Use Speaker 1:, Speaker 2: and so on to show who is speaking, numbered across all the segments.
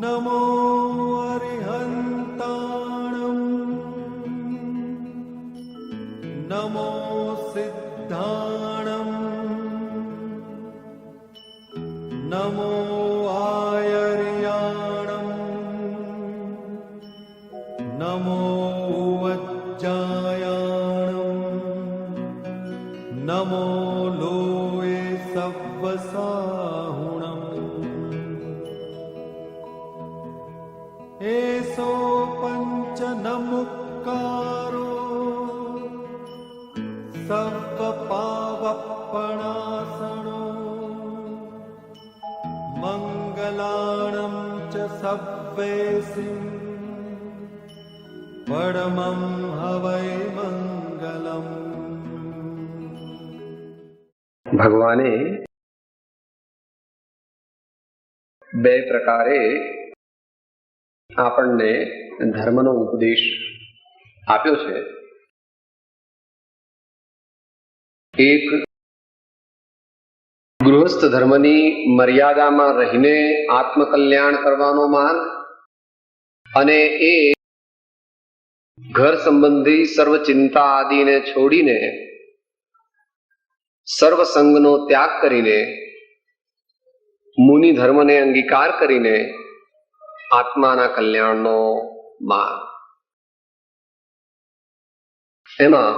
Speaker 1: नमो अरिहन्ताणं नमो सिद्धाणं नमो आयर्याणं नमो वज्जायाणं नमो लोये सव्वसाहुणम् एसो पंच नमुक्कारो सर्वपावपणासनो मंगलाणं च सव्वेसिं परमं हवै मंगलम्।
Speaker 2: ભગવાને બે પ્રકારે આપણને ધર્મનો ઉપદેશ આપ્યો છે. એક ગૃહસ્થ ધર્મની મર્યાદામાં રહીને આત્મકલ્યાણ કરવાનો માર્ગ, અને એ ઘર સંબંધી સર્વ ચિંતા આદિને છોડીને સર્વ સંગનો ત્યાગ કરીને મુનિ ધર્મને અંગીકાર કરીને આત્માના કલ્યાણનો માર્ગ. એમાં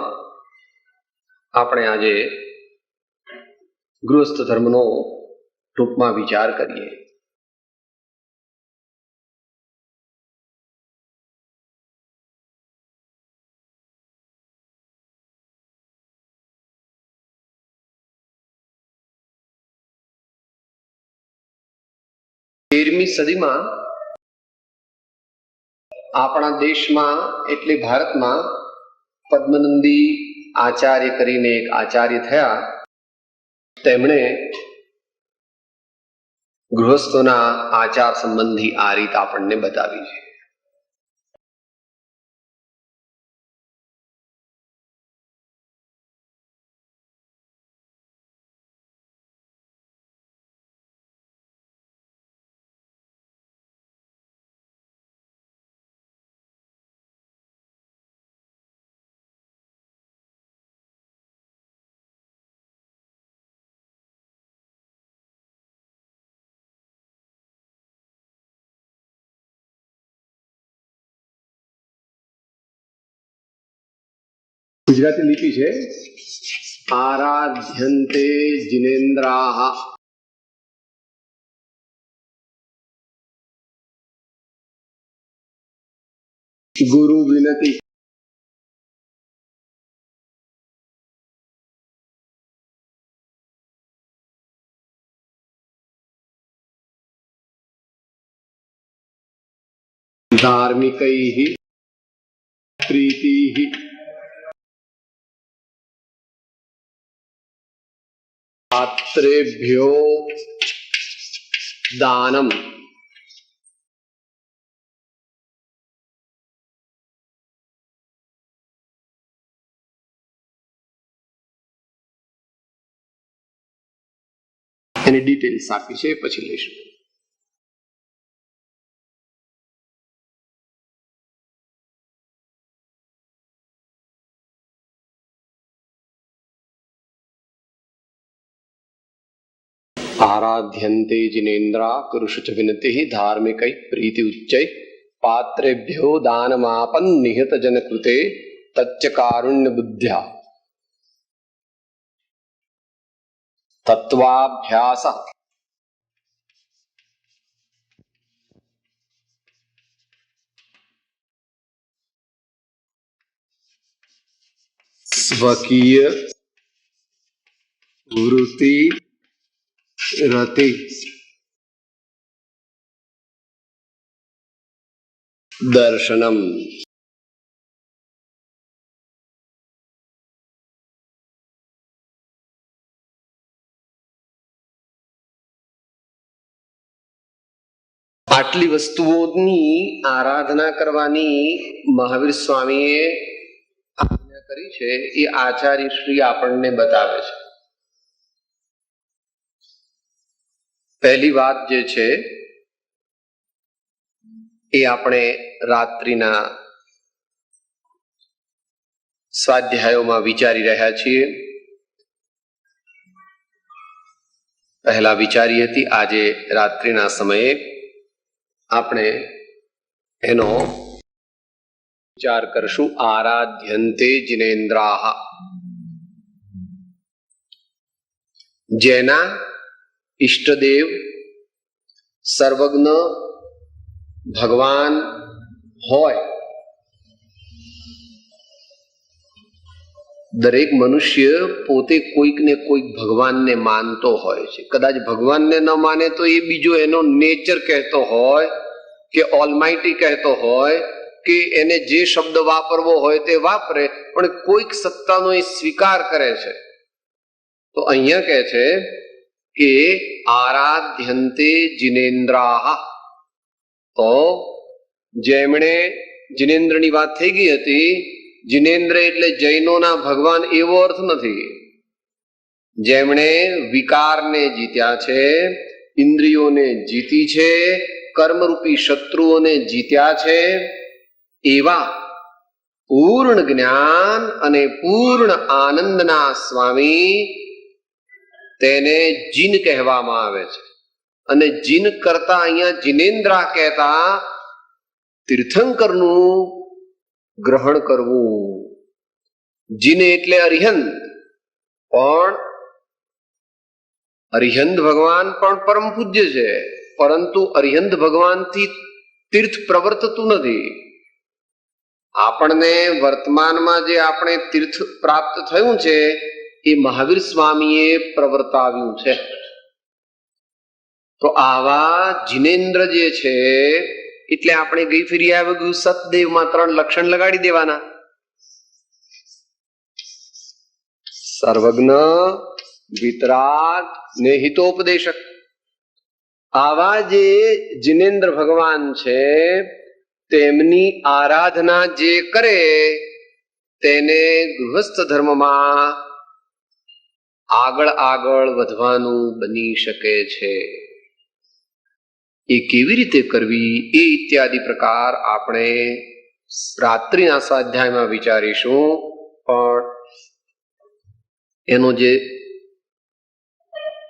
Speaker 2: આપણે આજે ગૃહસ્થ ધર્મનો ટૂંકમાં વિચાર કરીએ. તેરમી સદીમાં આપણા દેશમાં એટલે ભારતમાં પદ્મનંદી આચાર્ય કરીને એક આચાર્ય થયા. તેમણે ગૃહસ્થોના આચાર સંબંધી આ રીત આપણને બતાવી છે. ગુજરાતી લિપિ છે. આરાધ્યન્તે જિનેન્દ્રાઃ ગુરુ વિનતી. ધાર્મિકૈઃ પ્રીતિઃ પાત્રેભ્યો દાનમ. એની ડિટેલ્સ આપી છે, પછી લઈશું. आराध्यन्ते जिनेन्द्रा कुरुषु च विनतिः धार्मिकैः प्रीति उच्चैः पात्रेभ्यो दानमापन् निहत जन कृते तच्च कारुण्य बुद्ध्या तत्वाभ्यास. स्वकीय वृत्ति रति दर्शनम. આટલી વસ્તુઓની આરાધના કરવાની મહાવીર સ્વામીએ આજ્ઞા કરી છે. એ આચાર્ય શ્રી આપણને બતાવે છે. પહેલી વાત જે છે એ આપણે રાત્રિના સ્વાધ્યાયોમાં વિચારી રહ્યા છીએ. પહેલા વિચારી હતી, આજે રાત્રિના સમયે આપણે એનો વિચાર કરશું. આરાધ્યંતે જિનેન્દ્રાહ, જેના ઈષ્ટદેવ સર્વજ્ઞ ભગવાન હોય. દરેક મનુષ્ય પોતે કોઈક ને કોઈક ભગવાનને માનતો હોય છે. કદાચ ભગવાનને ન માને તો એ બીજો એનો નેચર કહેતો હોય કે ઓલમાઇટી કહેતો હોય કે એને જે શબ્દ વાપરવો હોય તે વાપરે, પણ કોઈક સત્તાનો એ સ્વીકાર કરે છે. તો અહીંયા કહે છે કે આરાધ્યંતે જિનેન્દ્રાહ. તો જેમણે જિનેન્દ્રની વાત થઈ ગઈ હતી. જિનેન્દ્ર એટલે જૈનોના ભગવાન એવો અર્થ નથી. જેમણે વિકારને જીત્યા છે, ઇન્દ્રિયોને જીતી છે, કર્મરૂપી શત્રુઓને જીત્યા છે, એવા પૂર્ણ જ્ઞાન અને પૂર્ણ આનંદના સ્વામી, તેને જીન કહેવામાં આવે છે. અને જીન કરતા અહીંયા જિનેન્દ્રા કહેતા તીર્થંકરનું ગ્રહણ કરવું. જીન એટલે અરિહંત, પણ અરિહંત ભગવાન પણ પરમ પૂજ્ય છે, પરંતુ અરિહંત ભગવાનથી તીર્થ પ્રવર્તતું નથી. આપણને વર્તમાનમાં જે આપણે તીર્થ પ્રાપ્ત થયું છે એ મહાવીર સ્વામીએ પ્રવર્તાવ્યું છે. તો આવા જિનેન્દ્ર જે છે, એટલે આપણે ગઈ ફેરી આવ્યું સતદેવમાં 3 લક્ષણ લગાડી દેવાના. સર્વજ્ઞ, વિતરાગ ને હિતોપદેશક. આવા જે જિનેન્દ્ર ભગવાન છે, તેમની આરાધના જે કરે તેને ગૃહસ્થ ધર્મમાં આગળ આગળ વધવાનું બની શકે છે. એ કેવી રીતે કરવી એ ઇત્યાદિ પ્રકાર આપણે રાત્રિના સ્વાધ્યાયમાં વિચારીશું. પણ એનો જે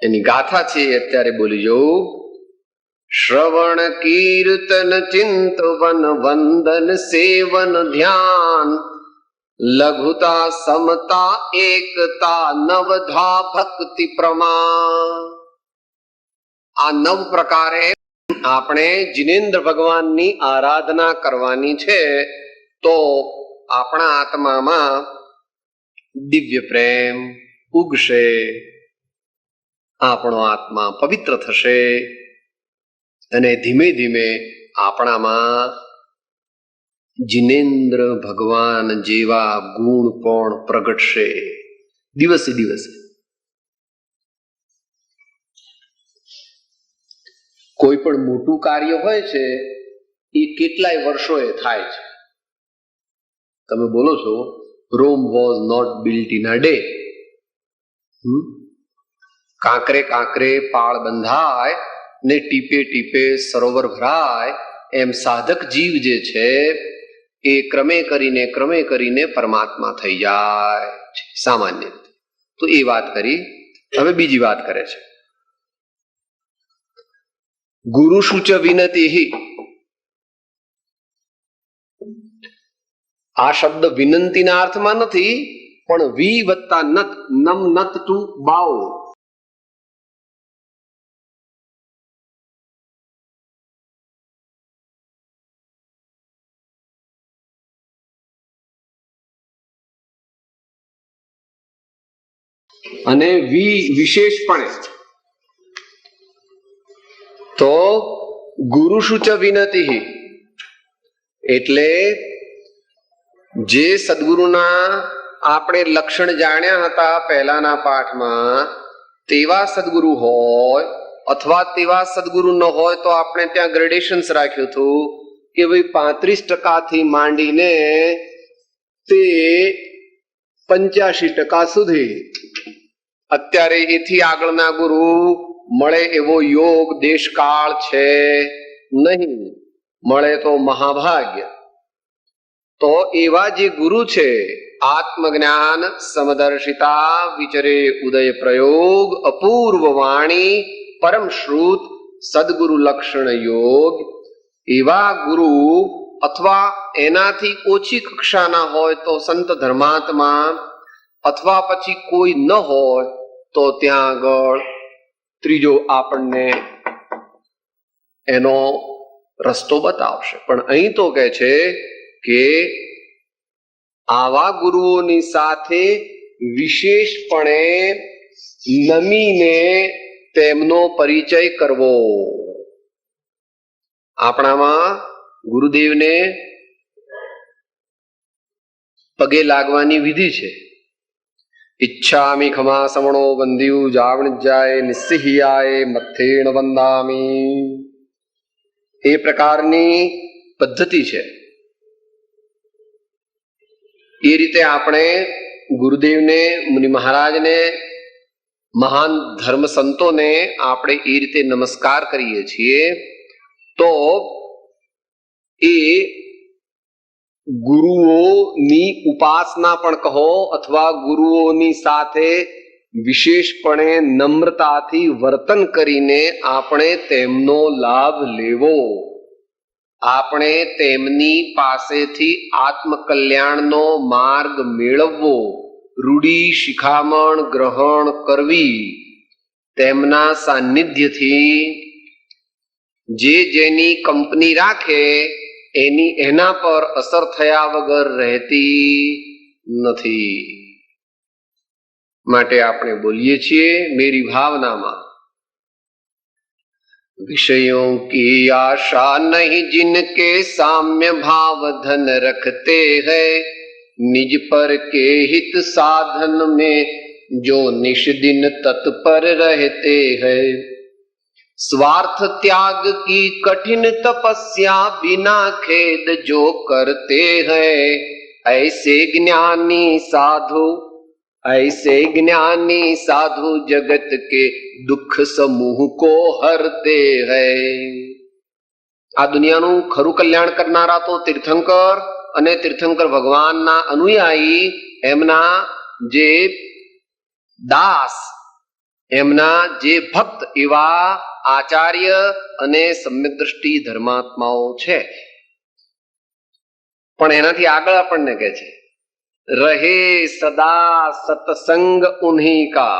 Speaker 2: એની ગાથા છે એ અત્યારે બોલી જવું. શ્રવણ કીર્તન ચિંતવન વંદન સેવન ધ્યાન લઘુતા સમતા એકતા નવધા ભક્તિ પ્રમાણ. આ 9 પ્રકારે આપણે જિનેન્દ્ર ભગવાનની આરાધના કરવાની છે. તો આપણા આત્મામાં દિવ્ય પ્રેમ ઉગશે, આપણો આત્મા પવિત્ર થશે અને ધીમે ધીમે આપણામાં જિનેન્દ્ર ભગવાન જેવા ગુણ પણ પ્રગટશે દિવસે દિવસે. કોઈ પણ મોટું કાર્ય હોય છે એ કેટલાય વર્ષોએ થાય છે. તમે બોલો છો Rome was not built in a day. કાંકરે કાંકરે પાળ બંધાય ને ટીપે ટીપે સરોવર ભરાય, એમ સાધક જીવ જે છે એ ક્રમે કરીને પરમાત્મા થઈ જાય છે સામાન્ય. તો એ વાત કરી. હવે બીજી વાત કરે છે. ગુરુ શુચ વિનતી. આ શબ્દ વિનંતીના અર્થમાં નથી, પણ વી વત્તા નત, નમ નત ટુ બાવ. અને વિશેષપણે તો ગુરુ શુચ વિનતી એટલે જે સદગુરુના આપણે લક્ષણ જાણ્યા હતા પહેલાના પાઠમાં, તેવા સદગુરુ હોય અથવા તેવા સદગુરુ ન હોય તો આપણે ત્યાં ગ્રેડેશન્સ રાખ્યું હતું કે ભાઈ 35% થી માંડીને તે 85% સુધી. અત્યારે એથી આગળના ગુરુ મળે એવો યોગ દેશકાળ છે નહીં. મળે તો મહાભાગ્ય. તો એવા જે ગુરુ છે, આત્મજ્ઞાન, સમદર્શિતા, વિચરે ઉદય પ્રયોગ, અપૂર્વ વાણી, પરમ શ્રુત, સદગુરુ લક્ષણ યોગ, એવા ગુરુ અથવા એનાથી ઓછી કક્ષાના હોય તો સંત ધર્માત્મા, અથવા પછી કોઈ ન હોય તો ત્યાં આગળ ત્રીજો આપણને એનો રસ્તો બતાવશે. પણ અહીં તો કહે છે કે આવા ગુરુઓની સાથે વિશેષપણે નમીને તેમનો પરિચય કરવો. આપણામાં ગુરુદેવને પગે લાગવાની વિધિ છે. ઈચ્છામી ખમા સમણો બંધ્યુ જાવણજ્જાય નિસ્સિહ્યાય મથેણ વંદામી. એ પ્રકારની પદ્ધતિ છે. એ રીતે આપણે ગુરુદેવને, મુનિ મહારાજને, મહાન ધર્મ સંતોને આપણે એ રીતે નમસ્કાર કરીએ છીએ. તો એ ગુરુઓની ઉપાસના પણ કહો અથવા ગુરુઓની સાથે વિશેષપણે નમ્રતાથી વર્તન કરીને આપણે તેમનો લાભ લેવો, આપણે તેમની પાસેથી આત્મકલ્યાણનો માર્ગ મેળવવો, રૂઢી શિખામણ ગ્રહણ કરવી, તેમના સાનિધ્યથી જે જેની કંપની રાખે એની એના પર અસર થયા વગર રહેતી નથી. માટે આપણે બોલીએ છીએ મેરી ભાવનામાં, विषयों की आशा नहीं जिनके साम्य भाव धन रखते हैं, निज पर के हित साधन में जो निश दिन तत्पर रहते हैं, स्वार्थ त्याग की कठिन तपस्या बिना खेद जो करते हैं, ऐसे ज्ञानी साधु जगत के दुख समूह को हरते हैं. આ દુનિયાનું ખરું કલ્યાણ કરનારા તો તીર્થંકર અને તીર્થંકર ભગવાનના અનુયાયી, એમના જે દાસ, એમના જે ભક્ત એવા આચાર્ય અને સમ્યક દ્રષ્ટિ ધર્માત્માઓ છે. પણ એનાથી આગળ આપણને કહે છે રહે સદા સત્સંગ ઉન્हीं का.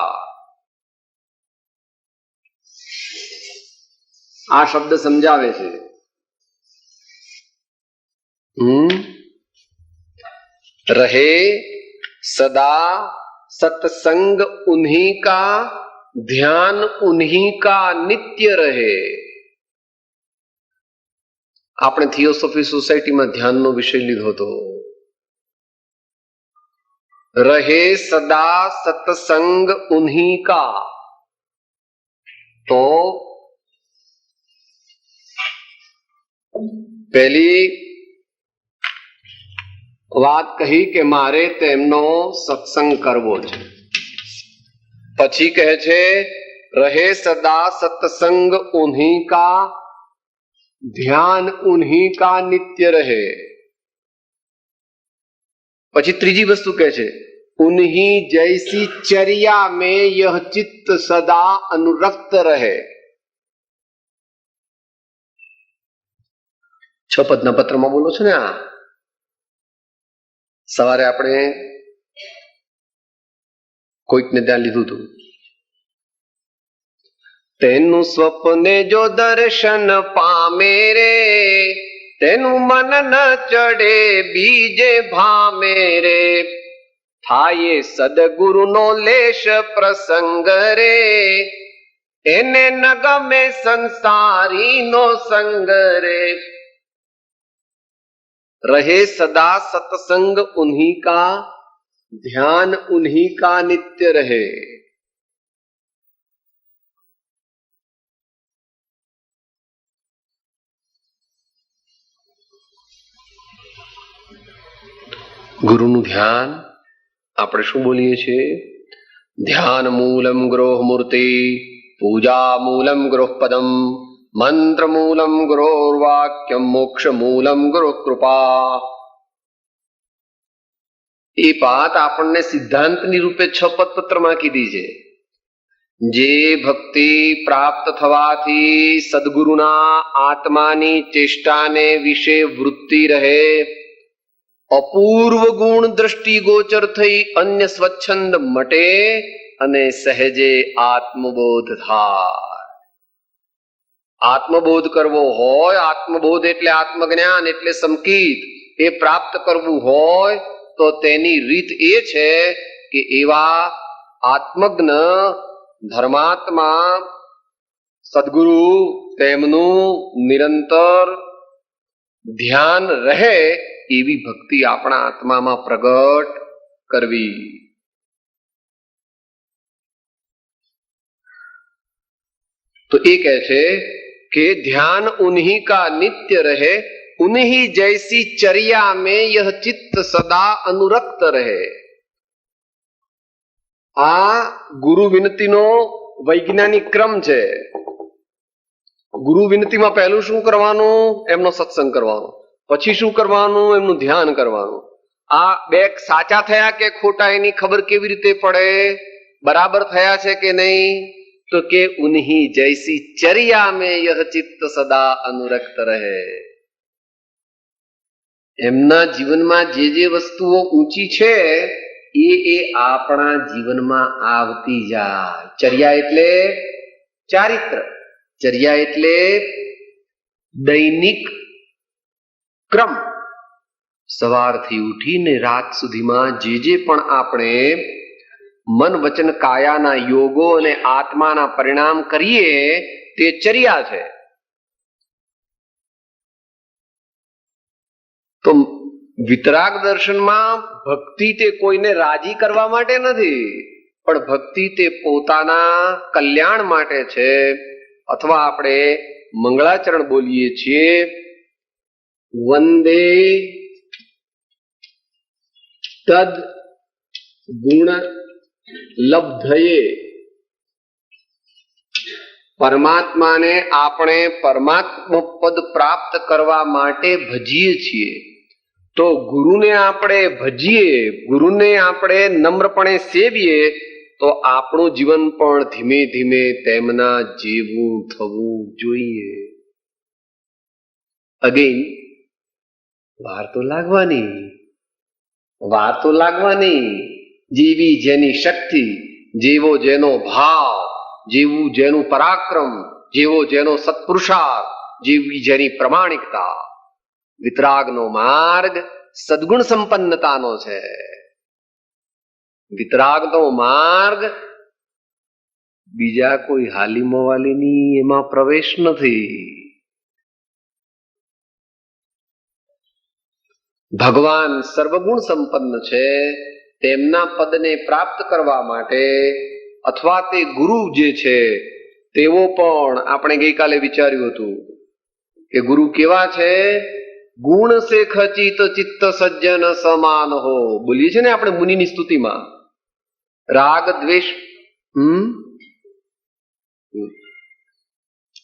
Speaker 2: આ શબ્દ સમજાવે છે રહે સદા સત્સંગ ઉન્हीं का, ધ્યાન ઉન્हीं का નિત્ય રહે. આપણે થિયોસોફી સોસાયટીમાં ધ્યાનનો વિષય લીધો હતો. રહે સદા સત્સંગ ઉન્हीं का, તો પહેલી વાત કહી કે મારે તેમનો સત્સંગ કરવો છે. પછી કહે છે રહે સદા સત્સંગ ઉન્हीं का, ध्यान उन्हीं का नित्य रहे. પછી ત્રીજી વસ્તુ કહે છે उन्हीं जैसी चर्या में यह चित्त सदा अनुरक्त रहे. 6 પદના પત્રમાં બોલો છો ને. આ સવારે આપણે કોઈકને ત્યાં લીધું હતું. તેનું સ્વપ્ને જો દર્શન પામે રે, તેનું મન ન ચડે બીજે ભામે રે, થાય સદગુરુનો લેશ પ્રસંગ રે, એને ન ગમે સંસારીનો સંગ રે. રહે સદા સત્સંગ ઉન્हीं का, ध्यान उन्हीं का नित्य रहे. ગુરુનું ધ્યાન આપણે શું બોલીએ છીએ? ધ્યાન મૂલમ ગૃહ મૂર્તિ, પૂજા મૂલમ ગૃહ પદમ, મંત્ર મૂલમ ગુરોર્વાક્યમ મોક્ષ મૂલમ ગુરુ કૃપા. એ વાત આપણને સિદ્ધાંતની રૂપે 6 પદપત્રમાં કીધી છે. જે ભક્તિ પ્રાપ્ત થવાથી સદગુરુના આત્માની ચેષ્ટાને વિશે વૃત્તિ રહે, અપૂર્વ ગુણ દ્રષ્ટિ ગોચર થઈ અન્ય સ્વચ્છંદ મટે અને સહેજે આત્મબોધ થાય. આત્મબોધ કરવો હોય, આત્મબોધ એટલે આત્મજ્ઞાન એટલે સંકિત, એ પ્રાપ્ત કરવું હોય તો તેની રીત એ છે કે એવા આત્મજ્ઞ ધર્માત્મા સદગુરુ તેમનું નિરંતર ધ્યાન રહે એવી ભક્તિ આપણા આત્મામાં પ્રગટ કરવી. તો એ કહે છે कि ध्यान उन्हीं का नित्य रहे, उन्हीं जैसी चर्या में यह चित्त सदा अनुरक्त રહે. આ ગુરુ વિનતીનો વૈજ્ઞાનિક ક્રમ છે. ગુરુ વિનતીમાં પહેલું શું કરવાનું? એમનો સત્સંગ કરવાનો. પછી શું કરવાનું? એમનું ધ્યાન કરવાનું. આ બે સાચા થયા કે ખોટા એની ખબર કેવી રીતે પડે? બરાબર થયા છે કે નહીં? તો કે ઉન્હી જૈસી ચર્યા में यह चित्त सदा अनुरक्त રહે. એમના જીવનમાં જે જે વસ્તુઓ ઊંચી છે એ આપણા જીવનમાં આવતી જાય. ચર્યા એટલે ચારિત્ર, ચર્યા એટલે દૈનિક ક્રમ. સવારથી ઉઠીને રાત સુધીમાં જે જે પણ આપણે મન વચન કાયાના યોગો અને આત્માના પરિણામ કરીએ તે ચર્યા છે. તો વિતરાગ દર્શનમાં ભક્તિ તે કોઈને રાજી કરવા માટે નથી, પણ ભક્તિ તે પોતાના કલ્યાણ માટે છે. અથવા આપણે મંગળાચરણ બોલીએ છીએ, વંદે તદ ગુણ લબ્ધયે. પરમાત્માને આપણે પરમાત્મા પદ પ્રાપ્ત કરવા માટે ભજીએ છીએ. તો ગુરુને આપણે ભજીએ, ગુરુને આપણે નમ્રપણે સેવીએ તો આપણું જીવન પણ ધીમે ધીમે તેમના જેવું થવું જોઈએ. અગેન વાર તો લાગવાની, વાર તો લાગવાની. જેવી જેની શક્તિ, જેવો જેનો ભાવ, જેવું જેનું પરાક્રમ, જેવો જેનો સત્પુરુષાર્થ, જેવી જેની પ્રમાણિકતા. વિતરાગનો માર્ગ સદગુણ સંપન્નતાનો છે. વિતરાગનો માર્ગ બીજા કોઈ હાલી મોવાલીની એમાં પ્રવેશ નથી. ભગવાન સર્વગુણ સંપન્ન છે. તેમના પદને પ્રાપ્ત કરવા માટે અથવા તે ગુરુ જે છે તેઓ પણ, આપણે ગઈકાલે વિચાર્યું હતું કે ગુરુ કેવા છે? ગુણ સે ખચિત ચિત્ત સજ્જન સમાન હો. બોલીએ છે ને આપણે મુનિની સ્તુતિમાં, રાગ દ્વેષ.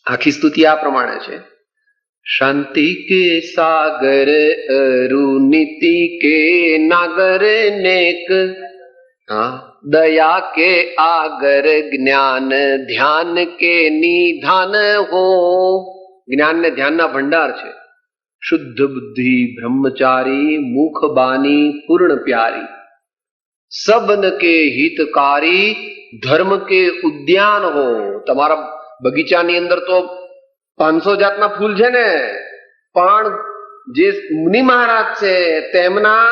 Speaker 2: આખી સ્તુતિ આ પ્રમાણે છે. શાંતિ કે સાગર અરુનિતિ કે નાગર નેક, દયા કે આગર જ્ઞાન ધ્યાન કે નિધાન હો. જ્ઞાન ને ધ્યાનના ભંડાર છે. શુદ્ધ બુદ્ધિ બ્રહ્મચારી મુખ બાની પૂર્ણ પ્યારી, સબન કે હિતકારી ધર્મ કે ઉદ્યાન હો. તમારા બગીચાની અંદર તો 500 જાતના ફૂલ છે ને, પણ જે મુનિ મહારાજ છે તેમના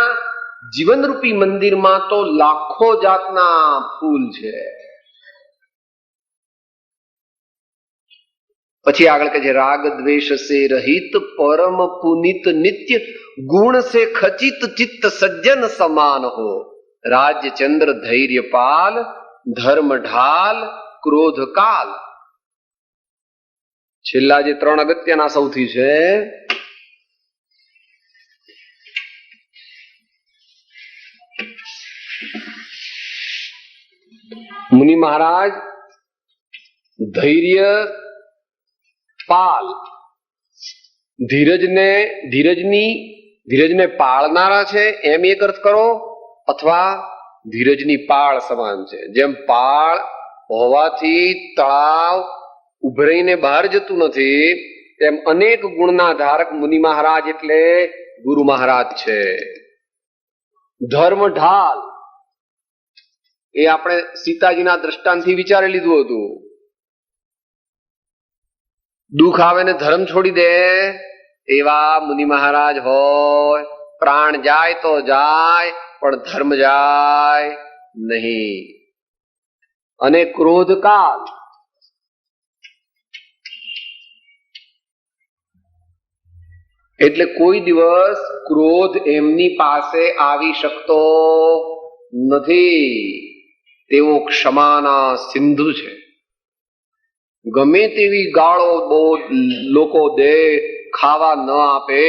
Speaker 2: જીવનરૂપી મંદિરમાં તો લાખો જાતના ફૂલ છે. પછી આગળ કહે છે, રાગ દ્વેષ સે રહિત પરમ પુનિત નિત્ય ગુણ સે ખચિત ચિત્ત સજ્જન સમાન હો. રાજ્ય ચંદ્ર ધૈર્યપાલ ધર્મ ઢાલ ક્રોધ કાલ. છેલ્લા જે 3 અગત્યના સૌથી છે, મુનિ મહારાજ ધૈર્ય પાલ, ધીરજને પાળનારા છે એમ એક અર્થ કરો, અથવા ધીરજની પાળ સમાન છે. જેમ પાળ હોવાથી તળાવ ઉભરાઈને બહાર જતું નથી, તેમ અનેક ગુણના ધારક મુનિ મહારાજ એટલે ગુરુ મહારાજ છે. ધર્મ ઢાલ એ આપણે સીતાજીના દ્રષ્ટાંતથી વિચારી લીધું હતું. દુઃખ આવે ને ધર્મ છોડી દે એવા મુનિ મહારાજ હોય. પ્રાણ જાય તો જાય પણ ધર્મ જાય નહીં. અને ક્રોધ કાલ, એટલે કોઈ દિવસ ક્રોધ એમની પાસે આવી શકતો નથી. તેઓ ક્ષમાના સિંધુ છે. ગમે તેવી ગાળો લોકો દે, ખાવા ન આપે,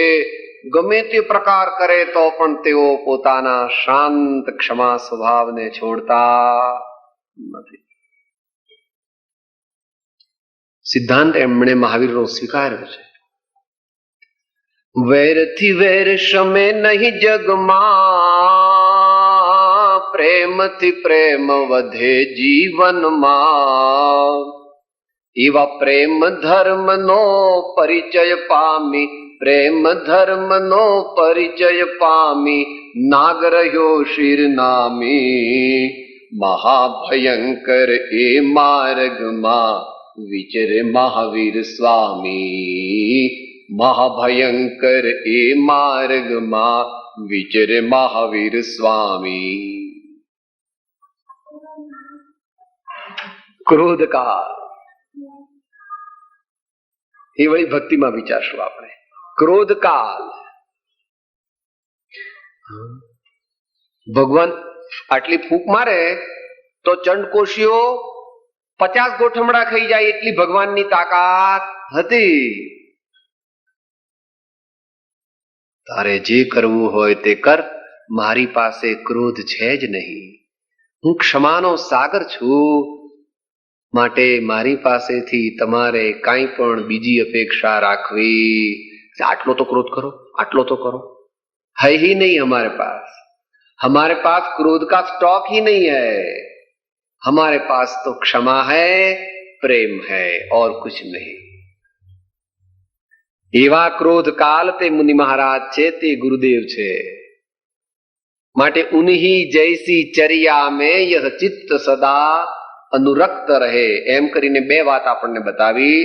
Speaker 2: ગમે તે પ્રકાર કરે તો પણ તેઓ પોતાના શાંત ક્ષમા સ્વભાવને છોડતા નથી. સિદ્ધાંત એમણે મહાવીરનો સ્વીકાર્યો છે. વૈરથી વૈર શમે નહીં જગમાં, પ્રેમથી પ્રેમ વધે જીવનમાં. એવા પ્રેમ ધર્મનો પરિચય પામી, પ્રેમ ધર્મનો પરિચય પામી, નાગ રહ્યો શિર નામી. મહાભયંકર એ માર્ગમાં વિચરે મહાવીર સ્વામી. મહાભયંકર એ માર્ગમાં વિચરે મહાવીર સ્વામી. ક્રોધકાળ એ વળી ભક્તિમાં વિચારશું આપણે. ક્રોધકાલ, ભગવાન આટલી ફૂંક મારે તો ચંડકોશીઓ 50 ગોઠમડા ખાઈ જાય એટલી ભગવાનની તાકાત હતી. તારે જે કરવું હોય તે કર, મારી પાસે ક્રોધ છે જ નહીં. હું ક્ષમાનો સાગર છું, માટે મારી પાસેથી તમારે કાંઈ પણ બીજી અપેક્ષા રાખવી. આટલો તો ક્રોધ કરો, આટલો તો કરો, है ही नहीं हमारे पास क्रोध का स्टॉक ही नहीं है. हमारे पास तो क्षमा है, प्रेम है और कुछ नहीं. એવા ક્રોધ કાલ તે મુનિ મહારાજ છે, તે ગુરુદેવ છે. માટે ઉન્હી જૈસી ચર્યા में यह चित्त सदा અનુરક્ત રહે, એમ કરીને બે વાત આપણને બતાવી.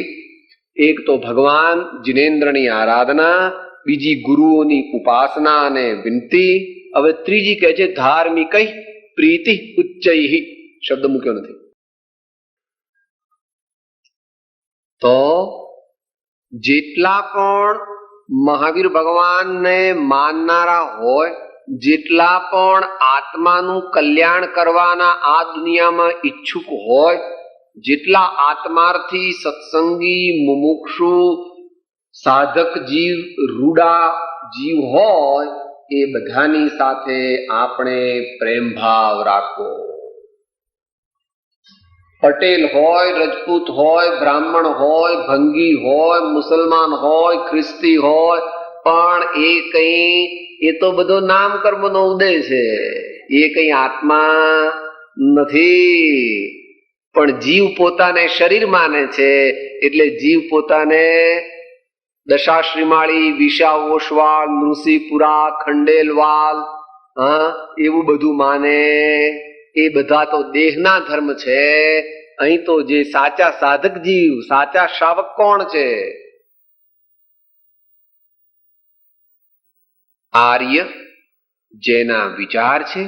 Speaker 2: એક તો ભગવાન જિનેન્દ્રની આરાધના, બીજી ગુરુઓની ઉપાસના અને વિનંતી. હવે ત્રીજી કહે છે ધાર્મિક પ્રીતિ ઉચ્ચૈ, શબ્દ મૂક્યો નથી. તો જેટલા પણ મહાવીર ભગવાનને માનનારા હોય, જેટલા પણ આત્માનું કલ્યાણ કરવાના આ દુનિયામાં ઈચ્છુક હોય, જેટલા આત્માર્થી સત્સંગી મુમુક્ષુ સાધક જીવ, રૂડા જીવ હોય, એ બધાની સાથે આપણે પ્રેમ ભાવ રાખવો. પટેલ હોય, રજપૂત હોય, બ્રાહ્મણ હોય, ભંગી હોય, મુસલમાન હોય, ખ્રિસ્તી હોય, પણ એ તો બધો નામ કર્મનો ઉદય છે. એ કઈ આત્મા નથી. પણ જીવ પોતાને શરીર માને છે, એટલે જીવ પોતાને દશાશ્રીમાળી, વિશા ઓશવાળ, નૃસિંહપુરા, ખંડેલવાલ, એવું બધું માને. એ બધા તો દેહના ધર્મ છે. અહીં તો જે સાચા સાધક જીવ, સાચા શ્રાવક કોણ છે? આર્ય, જેના વિચાર છે.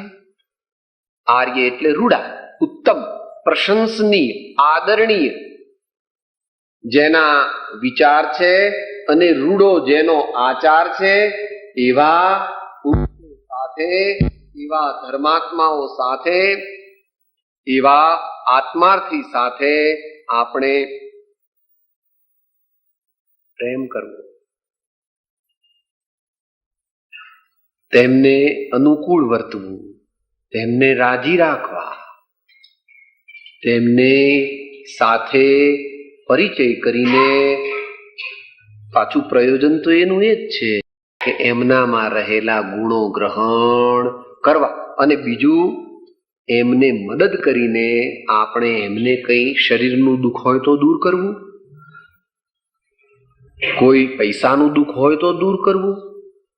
Speaker 2: આર્ય એટલે રૂડા, ઉત્તમ, પ્રશંસનીય, આદરણીય, જેના વિચાર છે, અને રૂડો જેનો આચાર છે. એવા સાથે, એવા ધર્માત્માઓ સાથે, એવા આત્માર્થી સાથે આપણે પ્રેમ કરવો, તેમને અનુકૂળ વર્તવું, તેમને રાજી રાખવા, તેમને સાથે પરિચય કરીને પાછું પ્રયોજન તો એનું એ જ છે કે એમનામાં રહેલા ગુણો ગ્રહણ કરવા અને બીજું એમને મદદ કરીને આપણે એમને કંઈ શરીરનું દુઃખ હોય તો દૂર કરવું, કોઈ પૈસાનું દુઃખ હોય તો દૂર કરવું,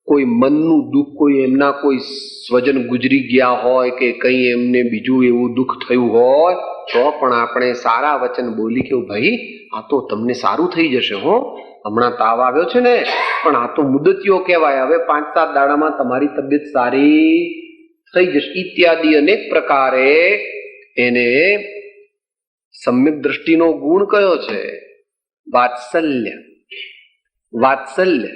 Speaker 2: કોઈ મનનું દુઃખ, કોઈ એમના કોઈ સ્વજન ગુજરી ગયા હોય કે કંઈ એમને બીજું એવું દુઃખ થયું હોય તો પણ આપણે સારા વચન બોલી કે ભાઈ આ તો તમને સારું થઈ જશે હો, હમણાં તાવ આવ્યો છે ને પણ આ તો મુદતીઓ કહેવાય, હવે 5-7 દાડામાં તમારી તબિયત સારી થઈ જશે ઇત્યાદિ અનેક પ્રકારે એને સમ્યક દ્રષ્ટિનો ગુણ કયો છે? વાત્સલ્ય. વાત્સલ્ય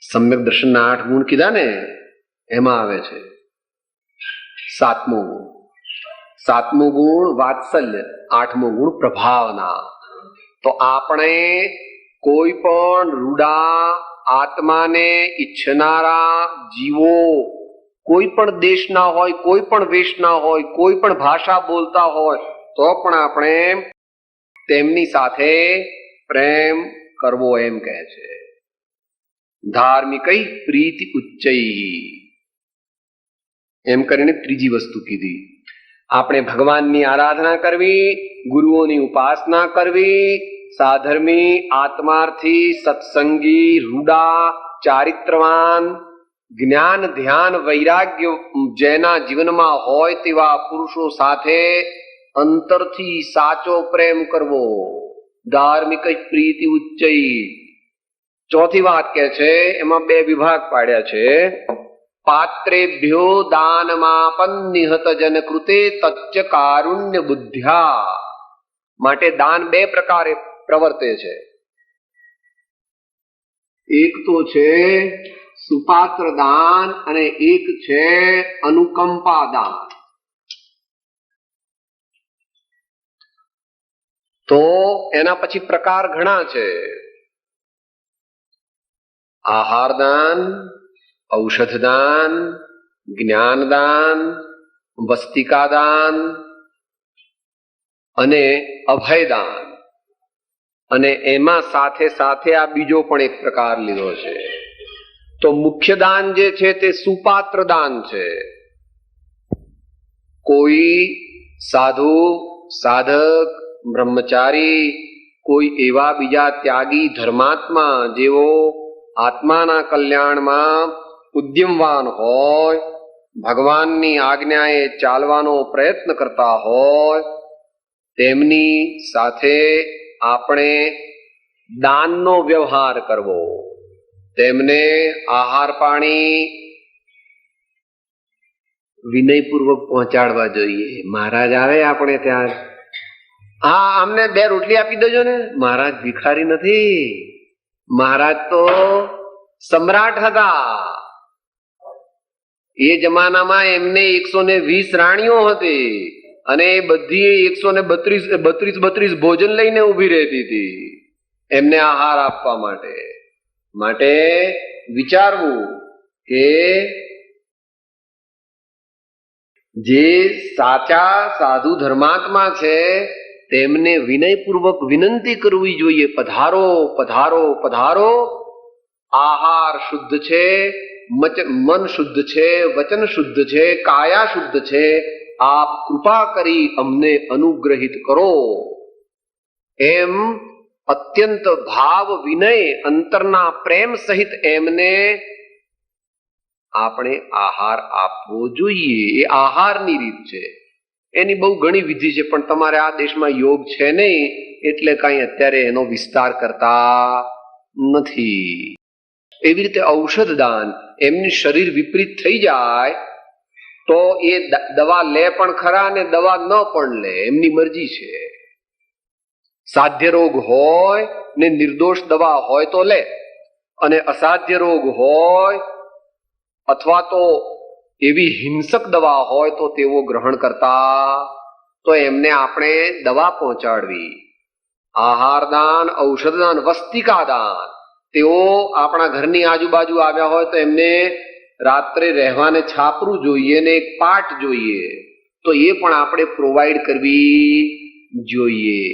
Speaker 2: સમ્યક દર્શનના 8 ગુણ કીધા ને એમાં આવે છે 7મો ગુણ. 7મો ગુણ વાત્સલ્ય, 8મો ગુણ પ્રભાવના. તો આપણે કોઈ પણ રૂડા આત્માને ઈચ્છનારા જીવો કોઈ પણ દેશના હોય, કોઈ પણ વેશના હોય, કોઈ પણ ભાષા બોલતા હોય તો પણ આપણે તેમની સાથે પ્રેમ કરવો એમ કહે છે. ધાર્મિકૈ પ્રીતિ ઉચ્ચૈ એમ કરીને ત્રીજી વસ્તુ કીધી. આપણે ભગવાનની આરાધના કરવી, ગુરુઓની ઉપાસના કરવી, સાધર્મી, આત્માર્થી, સત્સંગી, રૂડા, ચારિત્રવાન, જ્ઞાન, ધ્યાન, વૈરાગ્ય જેના જીવનમાં હોય તેવા પુરુષો સાથે અંતરથી સાચો પ્રેમ કરવો. ધાર્મિક પ્રીતિ ઉચ્ચૈ. ચોથી વાત કે છે એમાં 2 વિભાગ પાડ્યા છે. પાત્રેભ્યો દાનમાપન નિહત જન કૃતે તચ્ચ કારુણ્ય બુદ્ધ્યા. માટે દાન 2 પ્રકારે પ્રવર્તે છે. એક તો છે સુપાત્ર દાન અને એક છે અનુકંપા દાન. તો એના પછી પ્રકાર ઘણા છે. આહાર દાન, ઔષધ દાન, જ્ઞાન દાન, વસ્તિકા દાન અને અભય દાન. અને એમાં સાથે સાથે આ બીજો પણ એક પ્રકાર લીધો છે. તો મુખ્ય દાન જે છે તે સુપાત્ર દાન છે. કોઈ સાધુ, સાધક, બ્રહ્મચારી, કોઈ એવા બીજા ત્યાગી ધર્માત્મા જેવો આત્માના કલ્યાણમાં ઉદ્યમવાન હોય, ભગવાનની આજ્ઞાએ ચાલવાનો પ્રયત્ન કરતા હોય, તેમની સાથે આપણે દાનનો વ્યવહાર કરવો. તેમને આહાર પાણી વિનયપૂર્વક પહોંચાડવા જોઈએ. મહારાજ આવે આપણે ત્યાં, હા અમને 2 રોટલી આપી દેજો ને. મહારાજ ભિખારી નથી, મહારાજ તો સમ્રાટ હતા. એ જમાનામાં એમને 120 રાણીઓ હતી અને એ બધી 132 ભોજન લઈને ઉભી રહેતી હતી એમને આહાર આપવા માટે. માટે વિચારવું કે જે સાચા સાધુ ધર્માત્મા છે તેમને વિનયપૂર્વક વિનંતી કરવી જોઈએ, પધારો પધારો પધારો. આહાર શુદ્ધ છે, મન શુદ્ધ છે, વચન શુદ્ધ છે, કાયા શુદ્ધ છે, આપ કૃપા કરી અમને અનુગ્રહિત કરો. એમ અત્યંત ભાવ વિનય અંતરના પ્રેમ સહિત એમને આપણે આહાર આપવો જોઈએ. એ આહારની રીત છે. એની બહુ ઘણી વિધિ છે પણ તમારે આ દેશમાં યોગ છે નહીં એટલે કઈ અત્યારે એનો વિસ્તાર કરતા નથી. એવી રીતે ઔષધ દાન, એમની શરીર વિપરીત થઈ જાય તો એ દવા લે પણ ખરા અને દવા ન પણ લે, એમની મરજી છે. સાધ્ય રોગ હોય ને નિર્દોષ દવા હોય તો લે, અને અસાધ્ય રોગ હોય અથવા તો એવી હિંસક દવા હોય તો તેઓ ગ્રહણ કરતા, તો એમને આપણે દવા પહોંચાડવી. આહાર દાન, ઔષધ દાન, વસ્તિકા દાન. તેઓ આપણા ઘરની આજુબાજુ આવ્યા હોય તો એમને રાત્રે રહેવાને છાપરું જોઈએ ને એક પાટ જોઈએ, તો એ પણ આપણે પ્રોવાઈડ કરવી જોઈએ.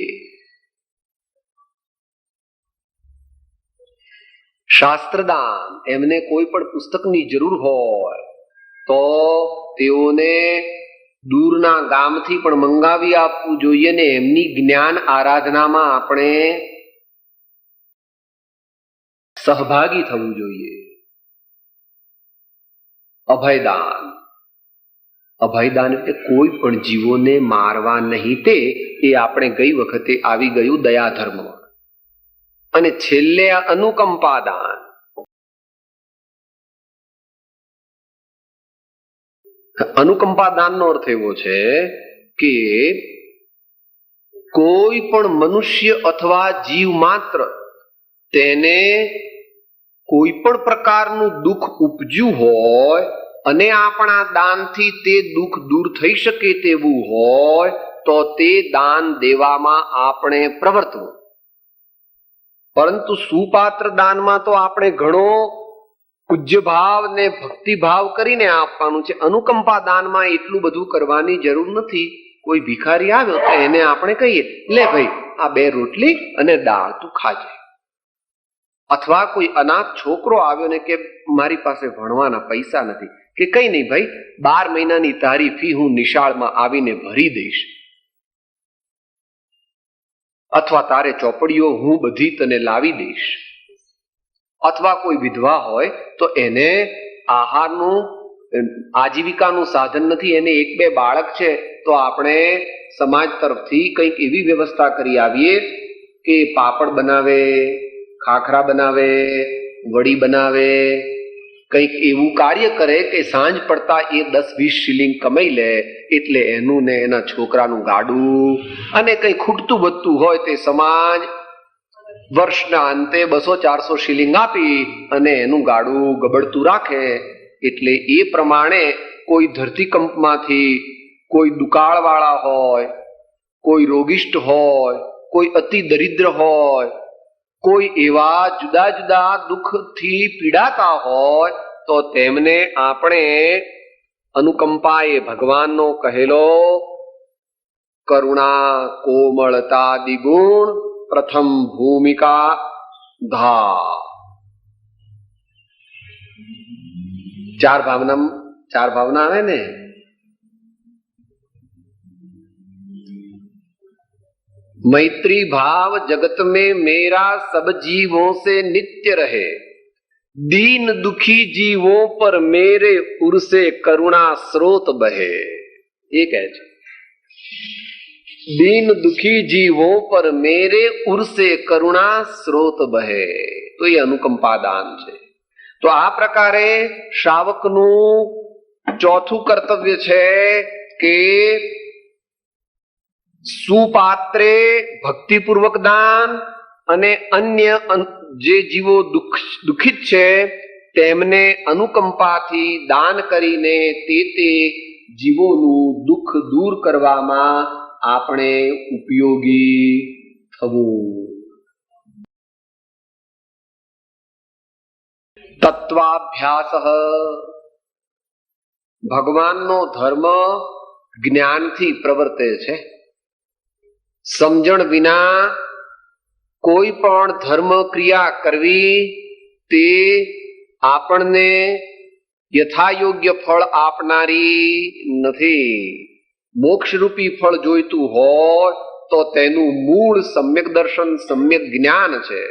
Speaker 2: શાસ્ત્રદાન, એમને કોઈ પણ પુસ્તકની જરૂર હોય તો તેઓને દૂરના ગામથી પણ મંગાવી આપવું જોઈએ ને એમની જ્ઞાન આરાધનામાં આપણે સહભાગી થવું જોઈએ. અભયદાન, અભયદાન એટલે કોઈ પણ જીવોને મારવા નહીં, તે આપણે ગઈ વખતે આવી ગયું દયાધર્મ. અને છેલ્લે અનુકંપા દાન. અનુકંપા દાનનો અર્થ એવો છે કે કોઈ પણ મનુષ્ય અથવા જીવ માત્ર તેને કોઈ પણ પ્રકારનું દુઃખ ઉપજ્યું હોય અને આપણા દાનથી તે દુઃખ દૂર થઈ શકે તેવું હોય તો તે દાન દેવામાં આપણે પ્રવર્તવું. પરંતુ સુપાત્ર દાનમાં તો આપણે ઘણો પૂજ્ય ભાવ ને ભક્તિ ભાવ કરીને આપવાનું છે. અનુકંપા દાનમાં એટલું બધું કરવાની જરૂર નથી. કોઈ ભિખારી આવ્યો તો એને આપણે કહીએ, લે ભાઈ આ 2 રોટલી અને દાળ તું ખાજે. અથવા કોઈ અનાથ છોકરો આવ્યો ને કે મારી પાસે ભણવાના પૈસા નથી, કે કઈ નહીં ભાઈ 12 મહિનાની તારી ફી હું નિશાળમાં આવીને ભરી દઈશ, અથવા તારે ચોપડીઓ હું બધી તને લાવી દઈશ. અથવા કોઈ વિધવા હોય તો એને આહારનું આજીવિકાનું સાધન નથી, એને 1-2 બાળક છે, તો આપણે સમાજ તરફથી કંઈક એવી વ્યવસ્થા કરી આવીએ કે પાપડ બનાવે, ખાખરા બનાવે, વડી બનાવે, કંઈક એવું કાર્ય કરે કે સાંજ પડતા એ 10-20 શિલિંગ કમાઈ લે, એટલે એનું ને એના છોકરાનું ગાડું અને કંઈ ખૂટતું વધતું હોય તે સમાજ વર્ષના અંતે 200-400 શિલિંગ આપી અને એનું ગાડું ગબડતું રાખે. એટલે એ પ્રમાણે કોઈ ધરતીકંપમાંથી, કોઈ દુકાળવાળા હોય, કોઈ રોગિષ્ટ હોય, કોઈ અતિ દરિદ્ર હોય, કોઈ એવા જુદા જુદા દુઃખથી પીડાતા હોય તો તેમને આપણે અનુકંપા એ ભગવાનનો કહેલો કરુણા કોમળતા દિગુણ પ્રથમ ભૂમિકા ધા. 4 ભાવના આવે ને. मैत्री भाव जगत में मेरा सब जीवों से नित्य रहे, दीन दुखी जीवों पर मेरे उर से करुणा स्रोत बहे. ये कहे છે दीन दुखी जीवों पर मेरे उर से करुणा स्रोत बहे. तो ये अनुकंपा दान છે. તો આ પ્રકારે શ્રાવકનું ચોથું કર્તવ્ય છે કે સુપાત્રે ભક્તિપૂર્વક દાન અને અન્ય જે જીવો દુઃખિત છે તેમને અનુકંપાથી દાન કરીને તે જીવોનું દુઃખ દૂર કરવામાં આપણે ઉપયોગી થવું. તત્વાભ્યાસ. ભગવાનનો ધર્મ જ્ઞાનથી પ્રવર્તે છે. સમજણ વિના કોઈ પણ ધર્મ ક્રિયા કરવી તે આપણને યથાયોગ્ય ફળ આપનારી નથી. મોક્ષરૂપી ફળ જોઈતું હોય તો તેનું મૂળ સમ્યક દર્શન, સમ્યક જ્ઞાન છે.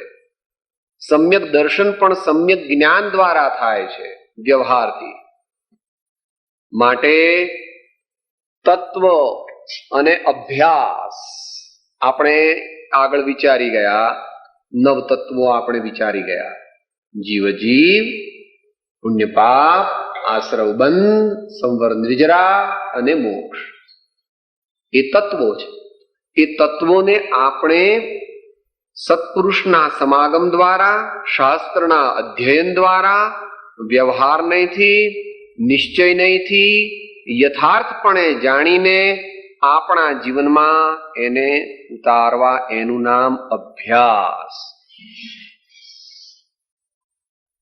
Speaker 2: સમ્યક દર્શન પણ સમ્યક જ્ઞાન દ્વારા થાય છે, વ્યવહારથી. માટે તત્વ અને અભ્યાસ આપણે આગળ વિચારી ગયા. 9 તત્વો આપણે વિચારી ગયા. જીવ, પુણ્ય પાપ, આશ્રવ બંધ, સંવર નિર્જરા અને મોક્ષ. એ તત્વો છે. એ તત્વોને આપણે સત્પુરુષના સમાગમ દ્વારા, શાસ્ત્રના અધ્યયન દ્વારા, વ્યવહાર નહીંથી, નિશ્ચય નહીંથી, યથાર્થપણે જાણીને આપણા જીવનમાં એને ઉતારવા, એનું નામ અભ્યાસ.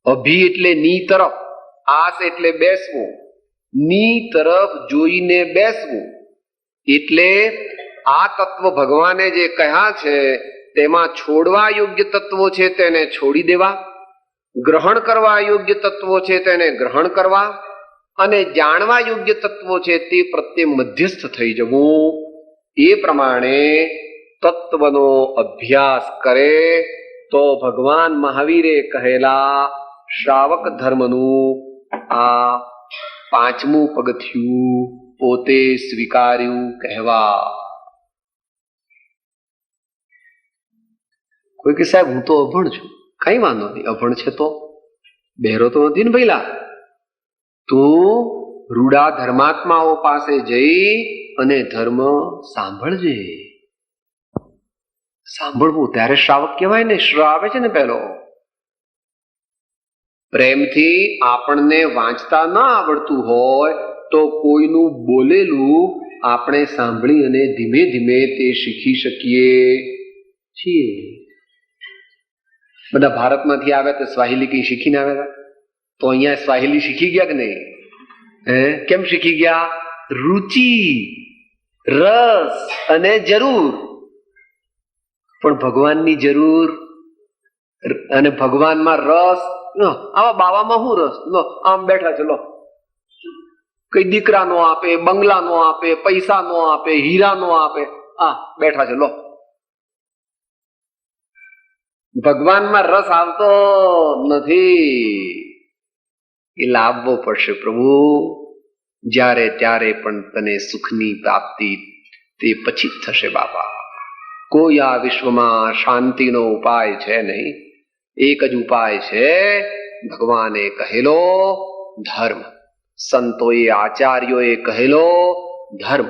Speaker 2: અભિ એટલે ની તરફ, આસ એટલે બેસવું, ની તરફ જોઈને બેસવું. એટલે આ તત્વ ભગવાને જે કહ્યા છે તેમાં છોડવા યોગ્ય તત્વો છે તેને છોડી દેવા, ગ્રહણ કરવા યોગ્ય તત્વો છે તેને ગ્રહણ કરવા અને જાણવા યોગ્ય તત્વો છે તે પ્રત્યે મધ્યસ્થ થઈ જવું. એ પ્રમાણે તત્વનો અભ્યાસ કરે તો ભગવાન મહાવીરે કહેલા શ્રાવક ધર્મનું આ પાંચમું પગથિયું પોતે સ્વીકાર્યું કહેવા. કોઈ કે સાહેબ હું તો અભણ છું. કઈ વાંધો નહીં, અભણ છે તો બહેરો તો નથી ને ભઈલા. તું રૂડા ધર્માત્માઓ પાસે જઈ અને ધર્મ સાંભળજે. સાંભળવું ત્યારે શ્રાવક કહેવાય ને. શ્રાવે છે ને પેલો પ્રેમથી આપણને વાંચતા ના આવડતું હોય તો કોઈનું બોલેલું આપણે સાંભળી અને ધીમે ધીમે તે શીખી શકીએ છીએ. બધા ભારતમાંથી આવ્યા તો સ્વાહિલી કઈ શીખીને આવ્યા તો અહીંયા સ્વાહિલી શીખી ગયા કે નહીં? કેમ શીખી ગયા? રુચિ, રસ અને જરૂર. પણ ભગવાનની જરૂર અને ભગવાનમાં રસ, આવા બાવામાં શું રસ? આમ બેઠા છે, લો કઈ દીકરા નો આપે, બંગલા નો આપે, પૈસા નો આપે, હીરા નો આપે, બેઠા છે, લો. ભગવાનમાં રસ આવતો નથી. એ લાવવો પડશે પ્રભુ. જ્યારે ત્યારે પણ તને સુખની પ્રાપ્તિ તે પછી જ થશે બાપા. કોઈ આ વિશ્વમાં શાંતિનો ઉપાય છે નહીં. એક જ ઉપાય છે, ભગવાને કહેલો ધર્મ, સંતોએ આચાર્યોએ કહેલો ધર્મ.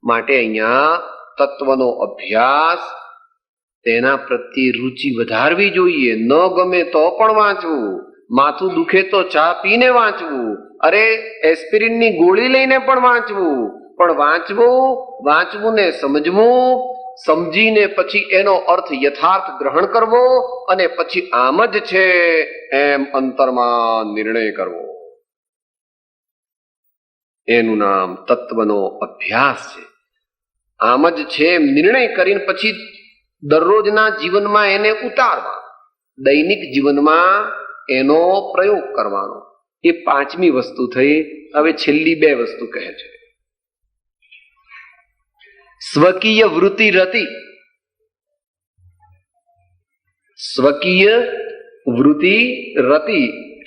Speaker 2: માટે અહીંયા તત્વનો અભ્યાસ, તેના પ્રત્યે રુચિ વધારવી જોઈએ. ન ગમે તો પણ વાંચવું, માથું દુખે તો ચા પીને વાંચવું, અરે એસ્પિરિનની ગોળી લઈને પણ વાંચવું. પણ વાંચવું ને સમજવું, સમજીને પછી એનો અર્થ યથાર્થ ગ્રહણ કરવો અને પછી આમ જ છે એમ અંતરમાં નિર્ણય કરવો. એનું નામ તત્વનો અભ્યાસ છે. આમ જ છે એમ નિર્ણય કરીને પછી દરરોજના જીવનમાં એને ઉતારવા, દૈનિક જીવનમાં એનો પ્રયોગ કરવાનો. એ પાંચમી વસ્તુ થઈ. હવે છેલ્લી બે વસ્તુ કહે છે. સ્વકીય વૃત્તિ રતિ. સ્વકીય વૃત્તિ રતિ